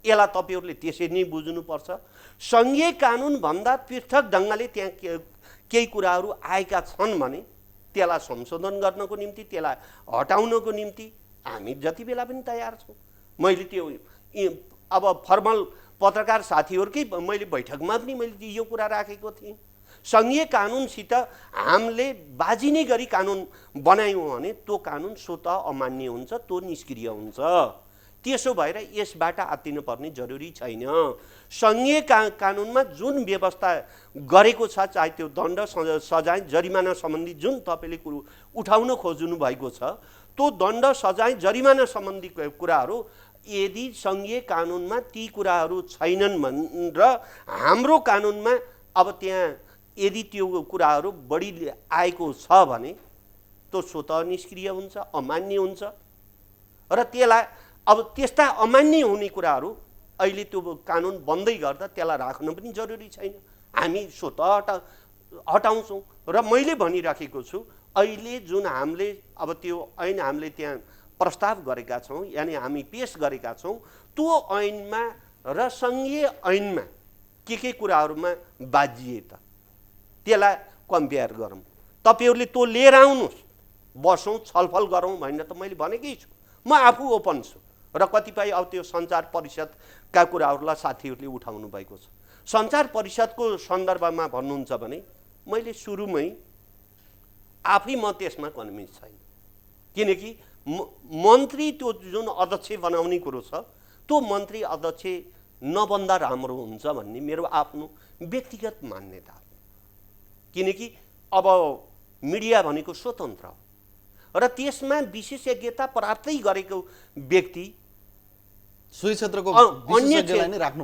यसलाई तपाईहरूले त्यसरी नै बुझ्नुपर्छ। सङ्घीय कानुनभन्दा पृथक ढङ्गले त्यहाँ केही कुराहरू आएका छन् भने त्यसलाई संशोधन गर्नको निम्ति, त्यसलाई हटाउनको निम्ति हामी जति बेला पनि तयार छौँ। मैले त्यो अब फर्मल पत्रकार साथीहरूकै मैले बैठकमा पनि मैले यो कुरा राखेको थिएँ। सङ्घीय कानुनसित हामीले बाजिने गरी कानुन बनायौँ भने त्यो कानुन स्वतः अमान्य हुन्छ, त्यो निष्क्रिय हुन्छ। त्यसो भएर यसबाट आत्तिन पर्ने जरुरी छैन। सङ्घीय कानुनमा जुन व्यवस्था गरेको छ, चाहे त्यो दण्ड सजाय जरिमाना सम्बन्धी जुन तपाईँले कुरो उठाउन खोज्नु भएको छ, त्यो दण्ड सजाय जरिमाना सम्बन्धी कुराहरू यदि सङ्घीय कानुनमा ती कुराहरू छैनन् र हाम्रो कानुनमा अब त्यहाँ यदि त्यो कुराहरू बढी आएको छ भने त्यो स्वतः निष्क्रिय हुन्छ, अमान्य हुन्छ र त्यसलाई अब त्यस्ता अमान्य हुने कुराहरू अहिले त्यो कानुन बन्दै गर्दा त्यसलाई राख्न पनि जरुरी छैन, हामी स्वतः हटाउँछौँ। र मैले भनिराखेको छु अहिले जुन हामीले अब त्यो ऐन हामीले त्यहाँ प्रस्ताव गरेका छौँ, यानि हामी पेश गरेका छौँ, त्यो ऐनमा र सङ्घीय ऐनमा के कुराहरूमा बाजिए त त्यसलाई कम्पेयर गरौँ। तपाईँहरूले त्यो लिएर आउनुहोस्, बसौँ, छलफल गरौँ भनेर त मैले भनेकै छु। म आफू ओपन छु र कतिपय अब त्यो सञ्चार परिषदका कुराहरूलाई साथीहरूले उठाउनु भएको छ। सञ्चार परिषदको सन्दर्भमा भन्नुहुन्छ भने मैले सुरुमै आफै म त्यसमा कन्भिन्स छैन, किनकि मन्त्री त्यो जुन अध्यक्ष बनाउने कुरो छ त्यो मन्त्री अध्यक्ष नबन्दा राम्रो हुन्छ भन्ने मेरो आफ्नो व्यक्तिगत मान्यता हो। किनकि अब मिडिया भनेको स्वतन्त्र हो र त्यसमा विशेषज्ञता प्राप्तै गरेको व्यक्ति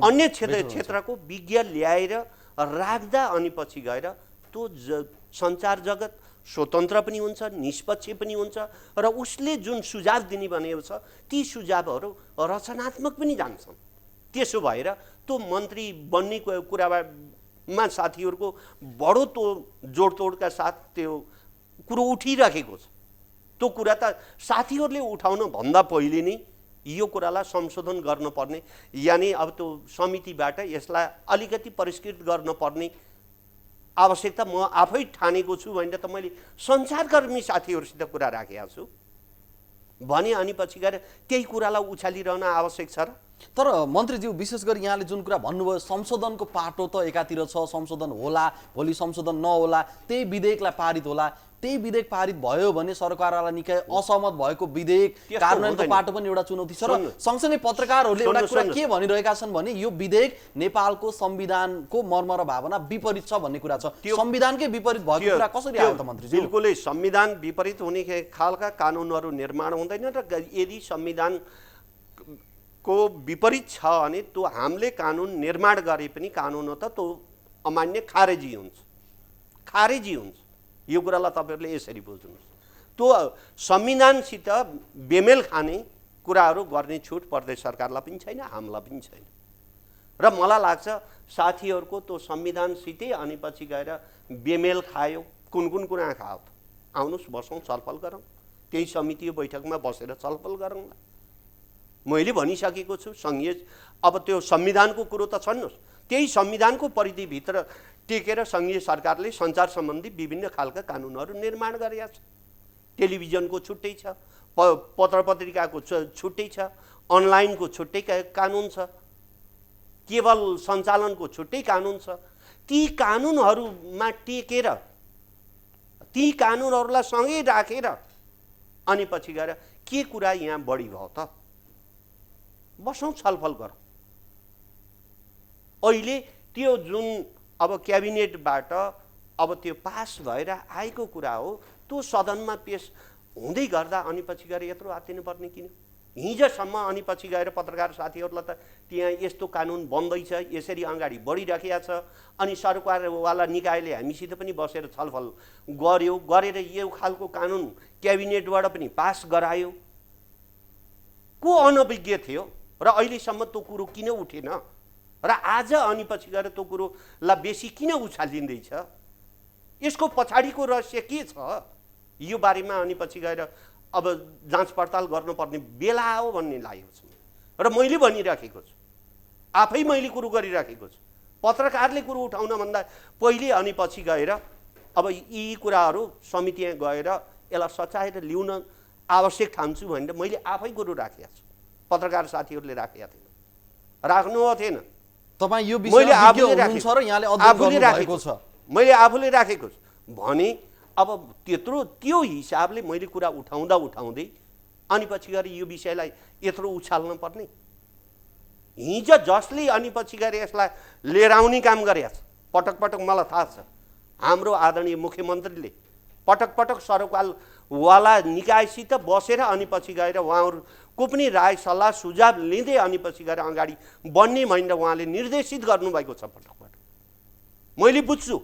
अन्य क्षेत्रको विज्ञ ल्याएर राख्दा अनि पछि गएर त्यो सञ्चार जगत स्वतन्त्र पनि हुन्छ, निष्पक्ष पनि हुन्छ र उसले जुन सुझाव दिने भनेको छ ती सुझावहरू रचनात्मक पनि जान्छन्। त्यसो भएर त्यो मन्त्री बन्ने कुरामा साथीहरूको बडो त्यो जोडतोडका साथ त्यो कुरो उठिराखेको छ। त्यो कुरा त साथीहरूले उठाउन भन्दा पहिले नै यो कुरालाई संशोधन गर्नुपर्ने, यानि अब त्यो समितिबाट यसलाई अलिकति परिष्कृत गर्नुपर्ने आवश्यकता म आफै ठानेको छु भनेर त मैले सञ्चारकर्मी साथीहरूसित कुरा राखेको छु भने अनि पछि गएर त्यही कुरालाई उछालिरहन आवश्यक छ र। तर मन्त्रीज्यू विशेष गरी यहाँले जुन कुरा भन्नुभयो संशोधनको पाटो त एकातिर छ, संशोधन होला, भोलि संशोधन नहोला, त्यही विधेयकलाई पारित होला, त्यही विधेयक पारित भयो भने सरकारलाई निकै असहमत भएको विधेयक कार्यान्वयनको पाटो पनि एउटा चुनौती छ। र सँगसँगै पत्रकारहरूले एउटा कुरा के भनिरहेका छन् भने यो विधेयक नेपालको संविधानको मर्म र भावना विपरीत छ भन्ने कुरा छ। संविधानकै विपरीत भएको कुरा कसरी आयो त मन्त्रीज्यू? बिल्कुलै संविधान विपरीत हुने खालका कानुनहरू निर्माण हुँदैन र यदि संविधानको विपरीत छ भने त्यो हामीले कानुन निर्माण गरे पनि कानुन हो त त्यो अमान्य खारेजी हुन्छ, खारेजी हुन्छ। यो कुरालाई तपाईहरूले यसरी बुझ्नुहोस्। त्यो संविधानसित बेमेल खाने कुराहरू गर्ने छुट प्रदेश सरकारलाई पनि छैन, हामीलाई पनि छैन। र मलाई लाग्छ साथीहरूको त्यो संविधानसितै अनि पछि गएर बेमेल खायो। कुन कुन कुरा खायो त? आउनुहोस् बसौँ, छलफल गरौँ, त्यही समिति बैठकमा बसेर छलफल गरौँला। मैले भनिसकेको छु सङ्घीय अब त्यो संविधानको कुरो त छन्नुहोस्, त्यही संविधानको परिधिभित्र टेकेर सङ्घीय सरकारले सञ्चार सम्बन्धी विभिन्न खालका कानुनहरू निर्माण गरेका छ। टेलिभिजनको छुट्टै छ, पत्र पत्रिकाको छुट्टै छ, अनलाइनको छुट्टै कानुन छ, केवल सञ्चालनको छुट्टै कानुन छ। ती कानुनहरूमा टेकेर ती कानुनहरूलाई सँगै राखेर अनि पछि गएर के कुरा यहाँ बढी भयो त? बसौँ, छलफल गरौँ। अहिले त्यो जुन अब क्याबिनेटबाट अब त्यो पास भएर आएको कुरा हो, त्यो सदनमा पेश हुँदै गर्दा अनि पछि गएर यत्रो आत्तिनुपर्ने किन? हिजोसम्म अनि पछि गएर पत्रकार साथीहरूलाई त त्यहाँ यस्तो कानुन बन्दैछ, यसरी अगाडि बढिराखेको छ, अनि सरकारवाला निकायले हामीसित पनि बसेर छलफल गर्यो, गरेर यो खालको कानुन क्याबिनेटबाट पनि पास गरायो। को अनभिज्ञ थियो र अहिलेसम्म त्यो कुरो किन उठेन र आज अनि पछि गएर त्यो कुरोलाई बेसी किन उछालिँदैछ? यसको पछाडिको रहस्य के छ? यो बारेमा अनि पछि गएर अब जाँच पडताल गर्नुपर्ने बेला हो भन्ने लागेको छ। र मैले भनिराखेको छु, आफै मैले कुरो गरिराखेको छु, पत्रकारले कुरो उठाउनभन्दा पहिले अनि पछि गएर अब यी कुराहरू समितिमा गएर यसलाई सचाएर ल्याउन आवश्यक ठान्छु भनेर मैले आफै कुरो राखेको छु। पत्रकार साथीहरूले राखेका थिएन, राख्नु थिएन। तपाईँ यो विषयमा विज्ञ हुनुहुन्छ र यहाँले अध्ययन गर्नुभएको छ। मैले आफूले राखेको छु भने अब त्यत्रो त्यो हिसाबले मैले कुरा उठाउँदै अनि पछि गएर यो विषयलाई यत्रो उछाल्न पर्ने? हिजो जसले अनि पछि गएर यसलाई लिएर आउने काम गरेछ, पटक पटक मलाई थाहा छ, हाम्रो आदरणीय मुख्यमन्त्रीले पटक पटक सरकारवाला निकायसित बसेर अनि पछि गएर उहाँहरूको पनि राय सल्लाह सुझाव लिँदै अनि पछि गएर अगाडि बढ्ने भनेर उहाँले निर्देशित गर्नुभएको छ पटक पटक। मैले बुझ्छु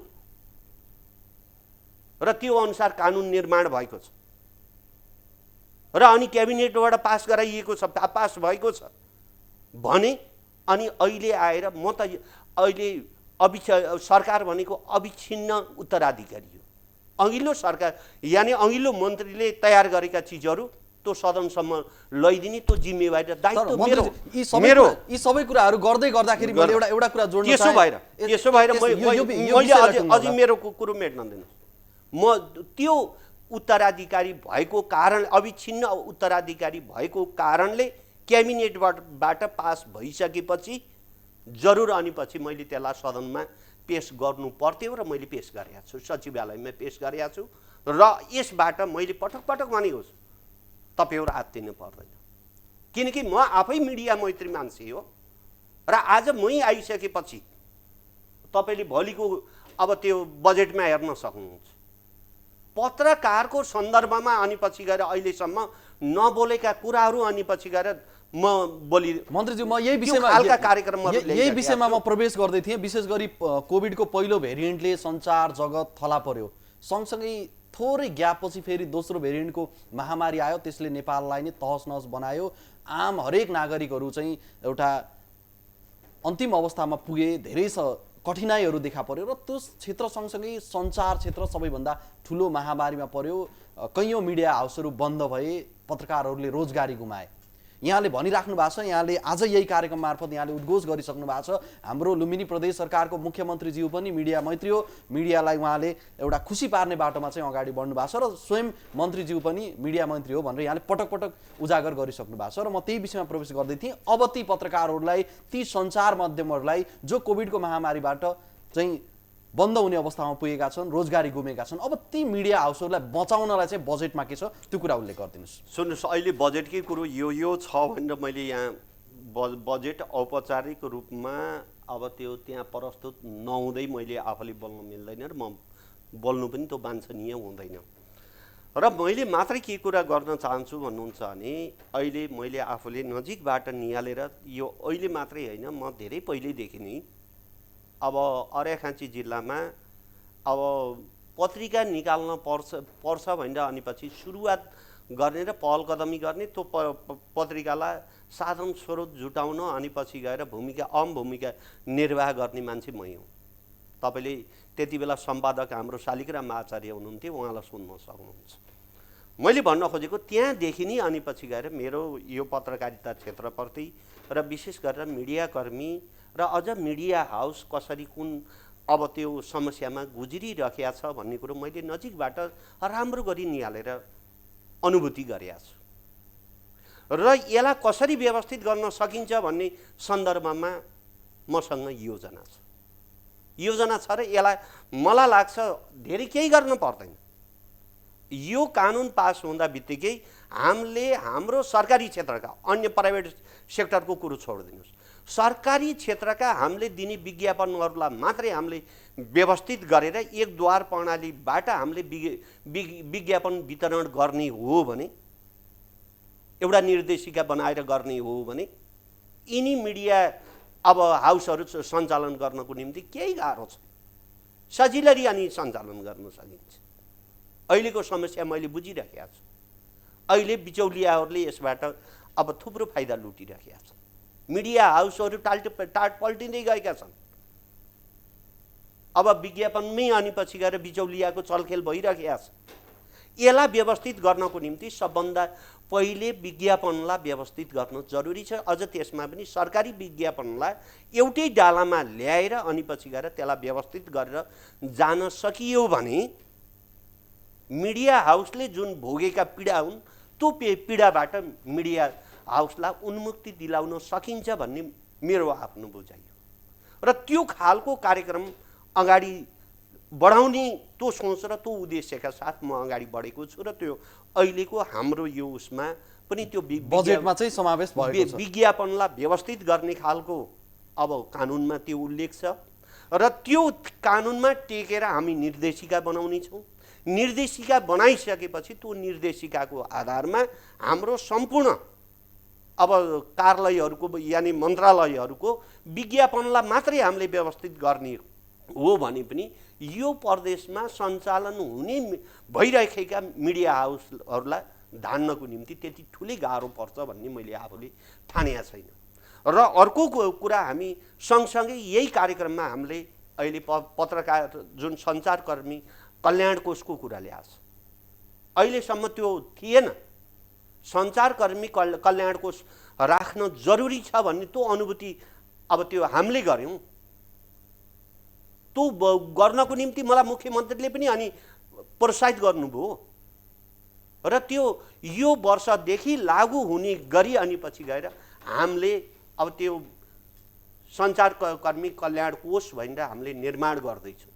र त्यो अनुसार कानुन निर्माण भएको छ र अनि क्याबिनेटबाट पास गराइएको छ, पास भएको छ भने अनि अहिले आएर म त अहिले सरकार भनेको अविच्छिन्न उत्तराधिकारी हो। अघिल्लो सरकार यानि अघिल्लो मन्त्रीले तयार गरेका चिजहरू त्यो सदनसम्म लैदिने त्यो जिम्मेवारी र दायित्व मेरो। यी सबै कुराहरू गर्दै गर्दाखेरि मैले एउटा कुरा जोड्न चाहे। त्यसो भएर मैले अझै मेरो कुरो मेट्न दिनु। म त्यो उत्तराधिकारी भएको कारण, अविच्छिन्न उत्तराधिकारी भएको कारणले क्याबिनेटबाट पास भइसकेपछि जरुर अनि पछि मैले त्यसलाई सदनमा पेश गर्नु पर्थ्यो र मैले पेश गरेको छु, सचिवालयमा पेश गरेको छु। र यसबाट मैले पटक पटक भनेको छु, तपाईँहरू आत्तिनु पर्दैन, किनकि म आफै मिडिया मैत्री मान्छे हो र आज मै आइसकेपछि तपाईँले भोलिको अब त्यो बजेटमा हेर्न सक्नुहुन्छ। पत्रकारको सन्दर्भमा अनि पछि गएर अहिलेसम्म नबोलेका कुराहरू अनि पछि गएर म बोली मन्त्रीज्यू म यही विषयमा म प्रवेश गर्दै थिएँ। विशेष गरी कोभिडको पहिलो भेरिएन्टले सञ्चार जगत थला पर्यो, सँगसँगै थोरै ग्यापपछि फेरि दोस्रो भेरिएन्टको महामारी आयो, त्यसले नेपाललाई नै तहस नहस बनायो। आम हरेक नागरिकहरू चाहिँ एउटा अन्तिम अवस्थामा पुगे, धेरै कठिनाइहरू देखा पर्यो र त्यो क्षेत्र सँगसँगै सञ्चार क्षेत्र सबैभन्दा ठुलो महामारीमा पर्यो। कैयौँ मिडिया हाउसहरू बन्द भए, पत्रकारहरूले रोजगारी गुमाए। यहाँले भनिराख्नु भएको छ, यहाँले आज यही कार्यक्रम मार्फत यहाँले उद्घोष गरिसक्नु भएको छ, हाम्रो लुम्बिनी प्रदेश सरकारको मुख्यमन्त्रीज्यू पनि मिडिया मैत्री हो, मिडियालाई उहाँले एउटा खुसी पार्ने बाटोमा चाहिँ अगाडि बढ्नु भएको छ र स्वयं मन्त्रीज्यू पनि मिडिया मैत्री हो भनेर यहाँले पटक पटक उजागर गरिसक्नु भएको छ। र म त्यही विषयमा प्रवेश गर्दै थिएँ। अब ती पत्रकारहरूलाई, ती सञ्चार माध्यमहरूलाई जो कोभिडको महामारीबाट चाहिँ बन्द हुने अवस्थामा पुगेका छन्, रोजगारी गुमेका छन्, अब ती मिडिया हाउसहरूलाई बचाउनलाई चाहिँ बजेटमा के छ त्यो कुरा उल्लेख गरिदिनुहोस्। सुन्नुहोस्, अहिले बजेटकै कुरो यो छ भनेर मैले यहाँ बजेट औपचारिक रूपमा अब त्यो त्यहाँ प्रस्तुत नहुँदै मैले आफूले बोल्न मिल्दैन र म बोल्नु पनि त्यो वाञ्छनीय हुँदैन। र मैले मात्रै के कुरा गर्न चाहन्छु भन्नुहुन्छ भने अहिले मैले आफूले नजिकबाट निहालेर, यो अहिले मात्रै होइन, म धेरै पहिल्यैदेखि नै अब अर्घाखाँची जिल्लामा अब पत्रिका निकाल्न पर्छ भनेर अनि पछि सुरुवात गर्ने र पहल कदमी गर्ने, त्यो पत्रिकालाई साधन स्रोत जुटाउन अनि पछि गएर भूमिका निर्वाह गर्ने मान्छे मै हुँ। तपाईँले त्यति बेला सम्पादक हाम्रो शालिग्राम आचार्य हुनुहुन्थ्यो, उहाँलाई सुन्न सक्नुहुन्छ। मैले भन्न खोजेको त्यहाँदेखि नै अनि पछि गएर मेरो यो पत्रकारिता क्षेत्रप्रति र विशेष गरेर मिडियाकर्मी र अझ मिडिया हाउस कसरी कुन अब त्यो समस्यामा गुज्रिरहेको छ भन्ने कुरो मैले नजिकबाट राम्रो गरी निहालेर अनुभूति गरेको छु र यसलाई कसरी व्यवस्थित गर्न सकिन्छ भन्ने सन्दर्भमा मसँग योजना छ र यसलाई मलाई लाग्छ धेरै केही गर्न पर्दैन। यो कानुन पास हुँदा बित्तिकै हामीले हाम्रो सरकारी क्षेत्रका अन्य प्राइभेट सेक्टरको कुरो छोडिदिनुहोस्, सरकारी क्षेत्रका हामीले दिने विज्ञापनहरूलाई मात्रै हामीले व्यवस्थित गरेर एक द्वार प्रणालीबाट हामीले विज्ञापन वितरण गर्ने हो भने, एउटा निर्देशिका बनाएर गर्ने हो भने यिनी मिडिया अब हाउसहरू सञ्चालन गर्नको निम्ति केही गाह्रो छ, सजिलै अनि सञ्चालन गर्न सकिन्छ। अहिलेको समस्या मैले बुझिराखेको छु। अहिले बिचौलियाहरूले यसबाट अब थुप्रो फाइदा लुटिराखेका छन्। मिडिया हाउसहरू टाट पल्टिँदै गएका छन्। अब विज्ञापनमै अनि पछि गएर बिचौलियाको चलखेल भइरहेको छ। यसलाई व्यवस्थित गर्नको निम्ति सबभन्दा पहिले विज्ञापनलाई व्यवस्थित गर्न जरुरी छ। अझ त्यसमा पनि सरकारी विज्ञापनलाई एउटै डालामा ल्याएर अनि पछि गएर त्यसलाई व्यवस्थित गरेर जान सकियो भने मिडिया हाउसले जुन भोगेका पीडा हुन् त्यो पीडाबाट मिडिया हाउसलाई उन्मुक्ति दिलाउन सकिन्छ भन्ने मेरो आफ्नो बुझाइ हो र त्यो खालको कार्यक्रम अगाडि बढाउने त्यो सोच र त्यो उद्देश्यका साथ म अगाडि बढेको छु र त्यो अहिलेको हाम्रो यो उसमा पनि त्यो बजेटमा चाहिँ समावेश भएको छ। विज्ञापनलाई व्यवस्थित गर्ने खालको अब कानुनमा त्यो उल्लेख छ र त्यो कानुनमा टेकेर हामी निर्देशिका बनाउने छौँ। निर्देशिका बनाइसकेपछि त्यो निर्देशिकाको आधारमा हाम्रो सम्पूर्ण अब कार्यालयहरूको यानी मन्त्रालयहरूको विज्ञापनलाई मात्रै हामीले व्यवस्थित गर्ने हो भने पनि यो प्रदेशमा सञ्चालन हुने भइरहेका मिडिया हाउसहरूलाई धान्नको निम्ति त्यति ठुलै गाह्रो पर्छ भन्ने मैले आफूले ठानेको छैन। र अर्को कुरा हामी सँगसँगै यही कार्यक्रममा हामीले अहिले पत्रकार जुन सञ्चारकर्मी कल्याण कोषको कुरा ल्याएको छ। अहिलेसम्म त्यो थिएन। सञ्चारकर्मी कल्याण कोष राख्न जरुरी छ भन्ने त्यो अनुभूति अब त्यो हामीले गऱ्यौँ। त्यो गर्नको निम्ति मलाई मुख्यमन्त्रीले पनि अनि प्रोत्साहित गर्नुभयो र त्यो यो वर्षदेखि लागू हुने गरी अनि पछि गएर हामीले अब त्यो सञ्चारकर्मी कल्याण कोष भनेर हामीले निर्माण गर्दैछौँ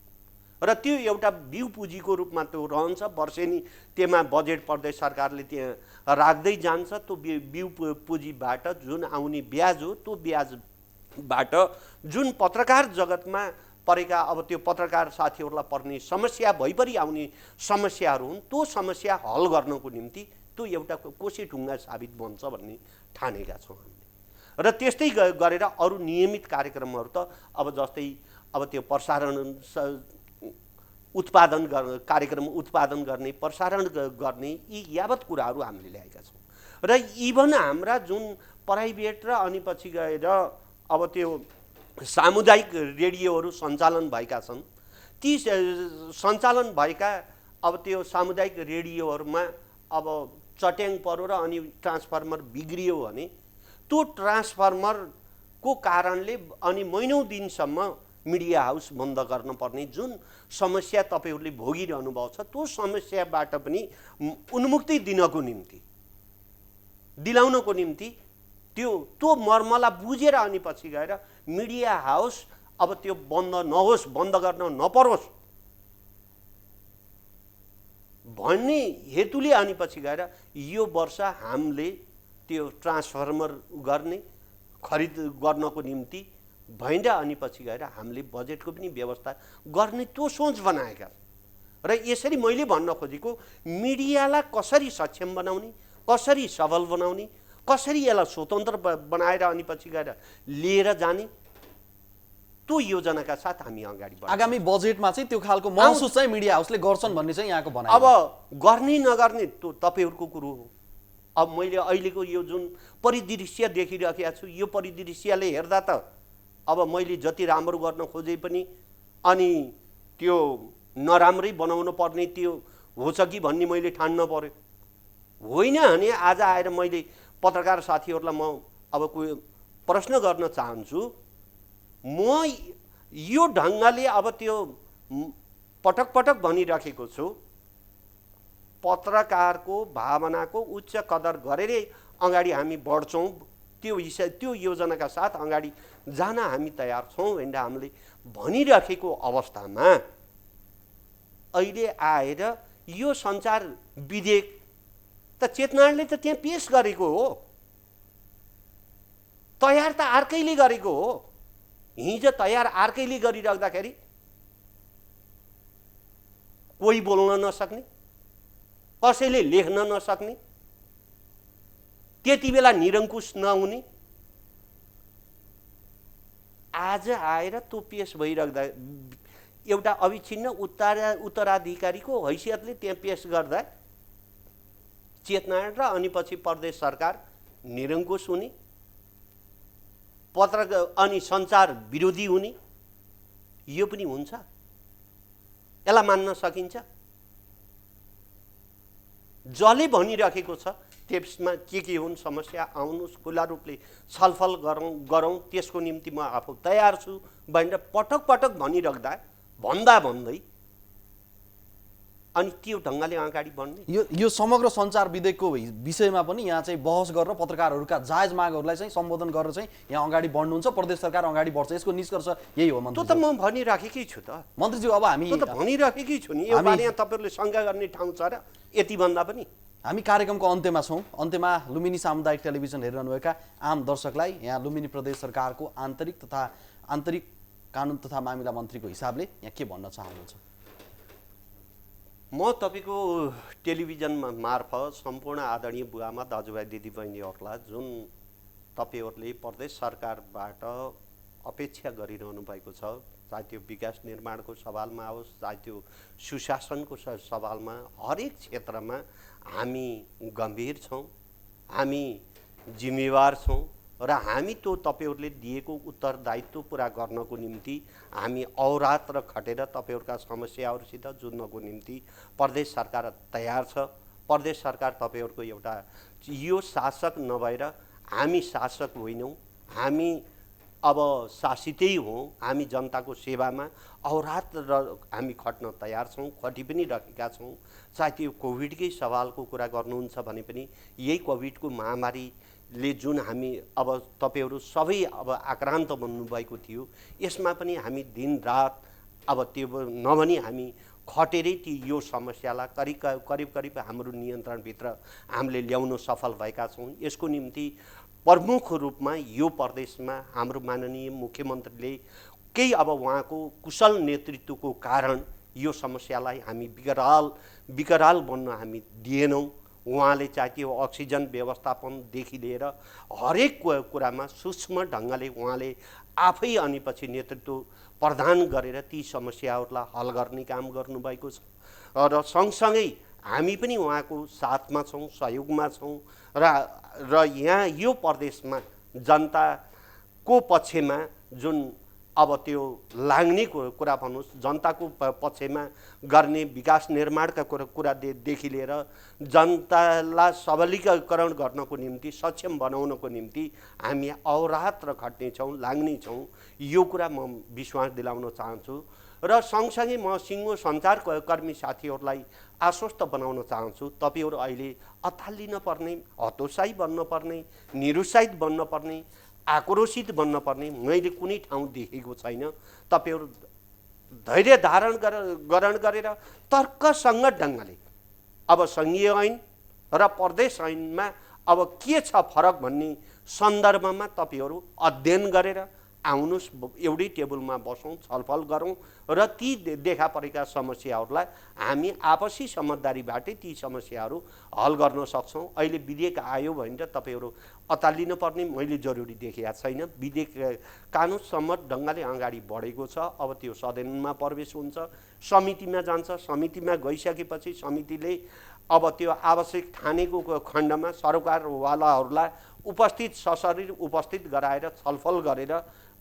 र त्यो एउटा बिउ पुँजीको रूपमा त्यो रहन्छ। वर्षेनी त्यसमा बजेट प्रदेश सरकारले त्यहाँ राख्दै जान्छ। त्यो बिउ पुँजीबाट जुन आउने ब्याज हो त्यो ब्याजबाट जुन पत्रकार जगतमा परेका अब त्यो पत्रकार साथीहरूलाई पर्ने समस्या भइपरि आउने समस्याहरू हुन्, त्यो समस्या हल गर्नको निम्ति त्यो एउटा कोसे ढुङ्गा साबित बन्छ भन्ने ठानेका छौँ हामीले। र त्यस्तै गरेर अरू नियमित कार्यक्रमहरू त अब जस्तै अब त्यो प्रसारण उत्पादन कार्यक्रम उत्पादन गर्ने, प्रसारण गर्ने, यी यावत कुराहरू हामीले ल्याएका छौँ। र इभन हाम्रा जुन प्राइभेट र अनि पछि गएर अब त्यो सामुदायिक रेडियोहरू सञ्चालन भएका छन्, ती सञ्चालन भएका अब त्यो सामुदायिक रेडियोहरूमा अब चट्याङ पऱ्यो र अनि ट्रान्सफर्मर बिग्रियो भने त्यो ट्रान्सफर्मरको कारणले अनि महिनौँ दिनसम्म मिडिया हाउस बन्द गर्न पर्ने जुन समस्या तपाईहरूले भोगिरहनु भएको छ, त्यो समस्याबाट पनि उन्मुक्ति दिलाउनको निम्ति त्यो मर्मलाई बुझेर अनि पछि गएर मिडिया हाउस अब त्यो बन्द नहोस्, बन्द गर्न नपरोस् भन्ने हेतुले अनि पछि गएर यो वर्ष हामीले त्यो ट्रान्सफर्मर गर्ने खरिद गर्नको निम्ति भइन्दा अनि पछि गएर हामीले बजेटको पनि व्यवस्था गर्ने त्यो सोच बनाएका। र यसरी मैले भन्न खोजेको मिडियालाई कसरी सक्षम बनाउने, कसरी सबल बनाउने, कसरी यसलाई स्वतन्त्र बनाएर अनि पछि गएर लिएर जाने त्यो योजनाका साथ हामी अगाडि बढ्छौँ। आगामी बजेटमा चाहिँ त्यो खालको महसुस चाहिँ मिडिया हाउसले गर्छन् भन्ने चाहिँ यहाँको भनाइ अब गर्ने नगर्ने त्यो तपाईँहरूको कुरो हो। अब मैले अहिलेको यो जुन परिदृश्य देखिरहेको छु, यो परिदृश्यले हेर्दा त अब मैले जति राम्रो गर्न खोजे पनि अनि त्यो नराम्रै बनाउनु पर्ने त्यो होछ कि भन्ने मैले ठान्न पर्यो। होइन भने आज आएर मैले पत्रकार साथीहरूलाई म अब कोही प्रश्न गर्न चाहन्छु, म यो ढङ्गले अब त्यो पटक पटक भनिराखेको छु, पत्रकारको भावनाको उच्च कदर गरेरै अगाडि हामी बढ्छौँ, त्यो योजनाका साथ अगाडि जान हामी तयार छौँ भनेर हामीले भनिराखेको अवस्थामा अहिले आएर यो सञ्चार विधेयक त चेतनाले त त्यहाँ पेश गरेको हो, तयार त अर्कैले गरेको हो। हिजो तयार अर्कैले गरिराख्दाखेरि कोही बोल्न नसक्ने, कसैले लेख्न नसक्ने, त्यति बेला निरङ्कुश नहुने, आज आएर त्यो पेश भइराख्दा एउटा अविच्छिन्न उत्तराधिकारीको हैसियतले त्यहाँ पेश गर्दा चेतना र अनि पछि प्रदेश सरकार निरङ्कुश हुने, अनि सञ्चार विरोधी हुने, यो पनि हुन्छ? यसलाई मान्न सकिन्छ? जसले भनिराखेको छ त्यसमा के हुन् समस्या, आउनुहोस् खुला रूपले छलफल गरौँ, त्यसको निम्ति म आफू तयार छु भनेर पटक पटक भनिराख्दा भन्दै अनि त्यो ढङ्गले अगाडि बढ्ने। यो समग्र सञ्चार विधेयकको विषयमा पनि यहाँ चाहिँ बहस गरेर पत्रकारहरूका जायज मागहरूलाई चाहिँ सम्बोधन गरेर चाहिँ यहाँ अगाडि बढ्नुहुन्छ, प्रदेश सरकार अगाडि बढ्छ, यसको निष्कर्ष यही हो मन्त्री? त्यो त म भनिराखेकै छु त मन्त्रीज्यू। अब हामी त्यो त भनिराखेकै छु नि, यो बारे तपाईँहरूले शङ्का गर्ने ठाउँ छ र यति भन्दा पनि? हामी कार्यक्रमको अन्त्यमा छौँ। अन्त्यमा लुम्बिनी सामुदायिक टेलिभिजन हेरिरहनुभएका आम दर्शकलाई यहाँ लुम्बिनी प्रदेश सरकारको आन्तरिक कानुन तथा मामिला मन्त्रीको हिसाबले यहाँ के भन्न चाहनुहुन्छ? म तपाईँको टेलिभिजन मार्फत सम्पूर्ण आदरणीय बुवामा दाजुभाइ दिदीबहिनीहरूलाई जुन तपाईँहरूले प्रदेश सरकारबाट अपेक्षा गरिरहनु भएको छ, चाहे त्यो विकास निर्माणको सवालमा होस्, चाहे त्यो सुशासनको सवालमा, हरेक क्षेत्रमा हामी गम्भीर छौँ, हामी जिम्मेवार छौँ र हामी त्यो तपाईँहरूले दिएको उत्तरदायित्व पुरा गर्नको निम्ति हामी अहोरात्र खटेर तपाईँहरूका समस्याहरूसित जुझ्नको निम्ति प्रदेश सरकार तयार छ। प्रदेश सरकार तपाईँहरूको एउटा यो शासक नभएर हामी शासक होइनौँ, हामी अब शासितै हौँ, हामी जनताको सेवामा अहोरात्र हामी खट्न तयार छौँ, खटि पनि राखेका छौँ। चाहे त्यो कोभिडकै सवालको कुरा गर्नुहुन्छ भने पनि यही कोभिडको महामारीले जुन हामी अब तपाईँहरू सबै अब आक्रान्त बन्नुभएको थियो, यसमा पनि हामी दिनरात अब त्यो नभनी हामी खटेरै यो समस्यालाई करिब हाम्रो नियन्त्रणभित्र हामीले ल्याउन सफल भएका छौँ। यसको निम्ति प्रमुख रूपमा यो प्रदेशमा हाम्रो माननीय मुख्यमन्त्रीले केही अब उहाँको कुशल नेतृत्वको कारण यो समस्यालाई हामी विकराल बन्न हामी दिएनौँ। उहाँले चाहे त्यो अक्सिजन व्यवस्थापनदेखि लिएर हरेक कुरामा सूक्ष्म ढङ्गले उहाँले आफै अनि पछि नेतृत्व प्रदान गरेर ती समस्याहरूलाई हल गर्ने काम गर्नुभएको छ र सँगसँगै हामी पनि उहाँको साथमा छौँ, सहयोगमा छौँ र यहाँ यो प्रदेशमा जनताको पक्षमा जुन अब त्यो लाग्ने कुरा भन्नुहोस्, जनताको पक्षमा गर्ने विकास निर्माणका कुरादेखि लिएर जनतालाई सबलीकरण गर्नको निम्ति, सक्षम बनाउनको निम्ति हामी अहोरात्र खट्नेछौँ, लाग्नेछौँ। यो कुरा म विश्वास दिलाउन चाहन्छु र सँगसँगै म सिङ्गो सञ्चारकर्मी साथीहरूलाई आश्वस्त बनाउन चाहन्छु, तपाईँहरू अहिले अत्तालिन पर्ने, हतोत्साही बन्न पर्ने, निरुत्साहित बन्न पर्ने, आक्रोशित बन्न पर्ने मैले कुनै ठाउँ देखेको छैन। तपाईँहरू धैर्य धारण गरेर तर्कसङ्गत ढङ्गले अब सङ्घीय ऐन र प्रदेश ऐनमा अब के छ फरक भन्ने सन्दर्भमा तपाईँहरू अध्ययन गरेर आउनुहोस्, एउटै टेबलमा बसौँ, छलफल गरौँ र ती देखा परेका समस्याहरूलाई हामी आपसी समझदारीबाटै ती समस्याहरू हल गर्न सक्छौँ। अहिले विधेयक आयो भने त तपाईँहरू अत्तालिनु पर्ने मैले जरुरी देखेका छैन। विधेयक कानुन सम्मत ढङ्गले अगाडि बढेको छ। अब त्यो सदनमा प्रवेश हुन्छ, समितिमा जान्छ, समितिमा गइसकेपछि समितिले अब त्यो आवश्यक ठानेको खण्डमा सरकारवालाहरूलाई उपस्थित सशरीर उपस्थित गराएर छलफल गरेर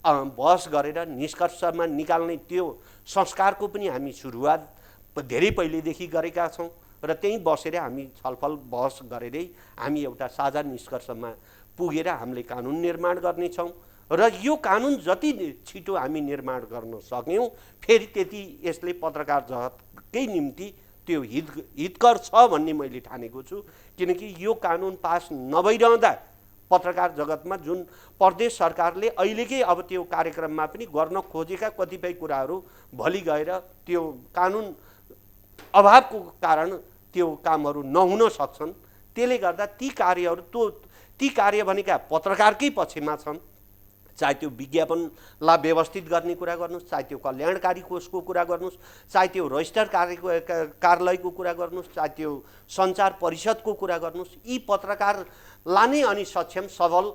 बहस गरेर निष्कर्षमा निकाल्ने त्यो संस्कारको पनि हामी सुरुवात धेरै पहिलेदेखि गरेका छौँ र त्यहीँ बसेर हामी छलफल बहस गरेरै हामी एउटा साझा निष्कर्षमा पुगेर हामीले कानुन निर्माण गर्नेछौँ र यो कानुन जति छिटो हामी निर्माण गर्न सक्यौँ फेरि त्यति यसले पत्रकार जगतकै निम्ति त्यो हितकर छ भन्ने मैले ठानेको छु। किनकि यो कानुन पास नभइरहँदा पत्रकार जगतमा जुन प्रदेश सरकारले अहिलेकै अब त्यो कार्यक्रममा पनि गर्न खोजेका कतिपय कुराहरू भोलि गएर त्यो कानुन अभावको कारण त्यो कामहरू नहुन सक्छन्। त्यसले गर्दा ती कार्य भनेका पत्रकारकै पक्षमा छन्। चाहे त्यो विज्ञापनलाई व्यवस्थित गर्ने कुरा गर्नुहोस्, चाहे त्यो कल्याणकारी कोषको कुरा गर्नुहोस्, चाहे त्यो रजिस्टर कार्यालयको कुरा गर्नुहोस्, चाहे त्यो सञ्चार परिषदको कुरा गर्नुहोस्, यी पत्रकारलाई नै अनि सक्षम सबल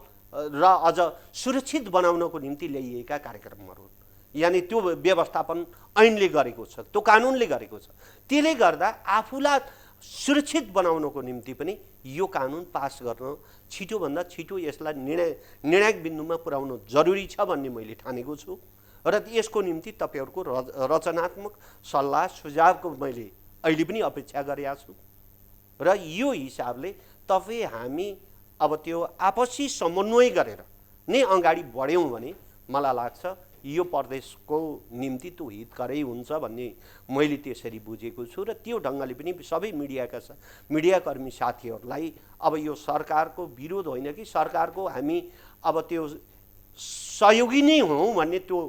र अझ सुरक्षित बनाउनको निम्ति ल्याइएका कार्यक्रमहरू हुन्। यानि त्यो व्यवस्थापन ऐनले गरेको छ, त्यो कानुनले गरेको छ। त्यसले गर्दा आफूलाई सुरक्षित बनाउनको निम्ति पनि यो कानुन पास गर्न छिटोभन्दा छिटो यसलाई निर्णायक बिन्दुमा पुर्याउनु जरुरी छ भन्ने मैले ठानेको छु र यसको निम्ति तपाईँहरूको रचनात्मक सल्लाह सुझावको मैले अहिले पनि अपेक्षा गरेका छु र यो हिसाबले तपाईँ हामी अब त्यो आपसी समन्वय गरेर नै अगाडि बढ्यौँ भने मलाई लाग्छ यो प्रदेशको निम्ति त्यो हितकरै हुन्छ भन्ने मैले त्यसरी बुझेको छु र त्यो ढङ्गले पनि सबै मिडियाकर्मी साथीहरूलाई अब यो सरकारको विरोध होइन कि सरकारको हामी अब त्यो सहयोगी नै हौँ भन्ने त्यो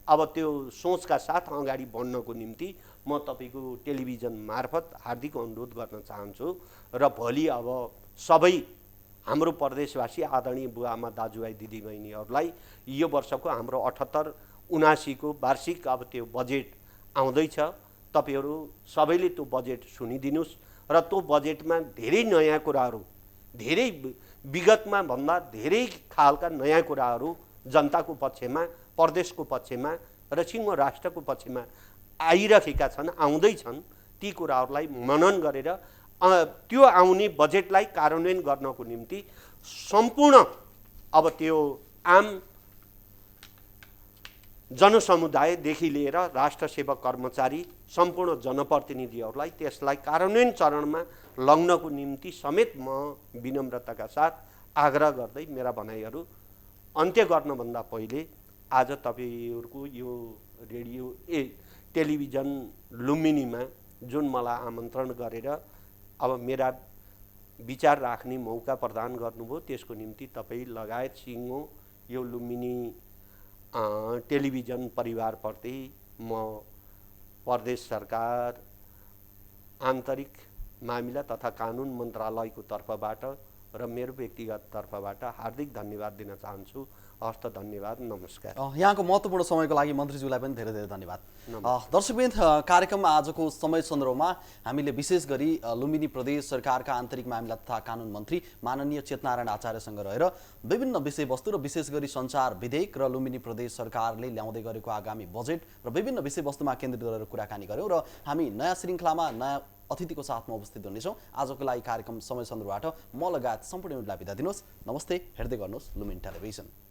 अब त्यो सोचका साथ अगाडि बढ्नको निम्ति म तपाईँको टेलिभिजन मार्फत हार्दिक अनुरोध गर्न चाहन्छु र भोलि अब सबै हाम्रो प्रदेशवासी आदरणीय बुवाआमा दाजुभाइ दिदीबहिनीहरूलाई यो वर्षको हाम्रो 78-79 को वार्षिक अब त्यो बजेट आउँदैछ। तपाईँहरू सबैले त्यो बजेट सुनिदिनुहोस् र त्यो बजेटमा धेरै नयाँ कुराहरू, धेरै विगतमा भन्दा धेरै खालका नयाँ कुराहरू जनताको पक्षमा, प्रदेशको पक्षमा र सिङ्गो राष्ट्रको पक्षमा आइरहेका छन्, आउँदैछन्। ती कुराहरूलाई मनन गरेर त्यो आउने बजेटलाई कार्यान्वयन गर्नको निम्ति सम्पूर्ण अब त्यो आम जनसमुदायदेखि लिएर राष्ट्र सेवक कर्मचारी सम्पूर्ण जनप्रतिनिधिहरूलाई त्यसलाई कार्यान्वयन चरणमा लग्नको निम्ति समेत म विनम्रताका साथ आग्रह गर्दै मेरा भनाइहरू अन्त्य गर्नभन्दा पहिले आज तपाईँहरूको यो रेडियो टेलिभिजन लुम्बिनीमा जुन मलाई आमन्त्रण गरेर अब मेरा विचार राख्ने मौका प्रदान गर्नुभयो त्यसको निम्ति तपाईँ लगायत सिङ्गो यो लुम्बिनी टेलिभिजन परिवारप्रति म प्रदेश सरकार, आन्तरिक मामिला तथा कानुन मन्त्रालयको तर्फबाट र मेरो व्यक्तिगत तर्फबाट हार्दिक धन्यवाद दिन चाहन्छु। हस्त धन्यवाद, नमस्कार। यहाँको महत्त्वपूर्ण समयको लागि मन्त्रीज्यूलाई पनि धेरै धेरै धन्यवाद। दर्शकवृन्द, कार्यक्रममा आजको समय सन्दर्भमा हामीले विशेष गरी लुम्बिनी प्रदेश सरकारका आन्तरिक मामिला तथा कानुन मन्त्री माननीय चेतनारायण आचार्यसँग रहेर विभिन्न विषयवस्तु र विशेष गरी सञ्चार विधेयक र लुम्बिनी प्रदेश सरकारले ल्याउँदै गरेको आगामी बजेट र विभिन्न विषयवस्तुमा केन्द्रित गरेर कुराकानी गऱ्यौँ र हामी नयाँ श्रृङ्खलामा नयाँ अतिथिको साथमा उपस्थित हुनेछौँ। आजको लागि कार्यक्रम समय सन्दर्भबाट म लगायत सम्पूर्ण युनिटलाई बिदा दिनुहोस्। नमस्ते, हेर्दै गर्नुहोस् लुम्बिनी टेलिभिजन।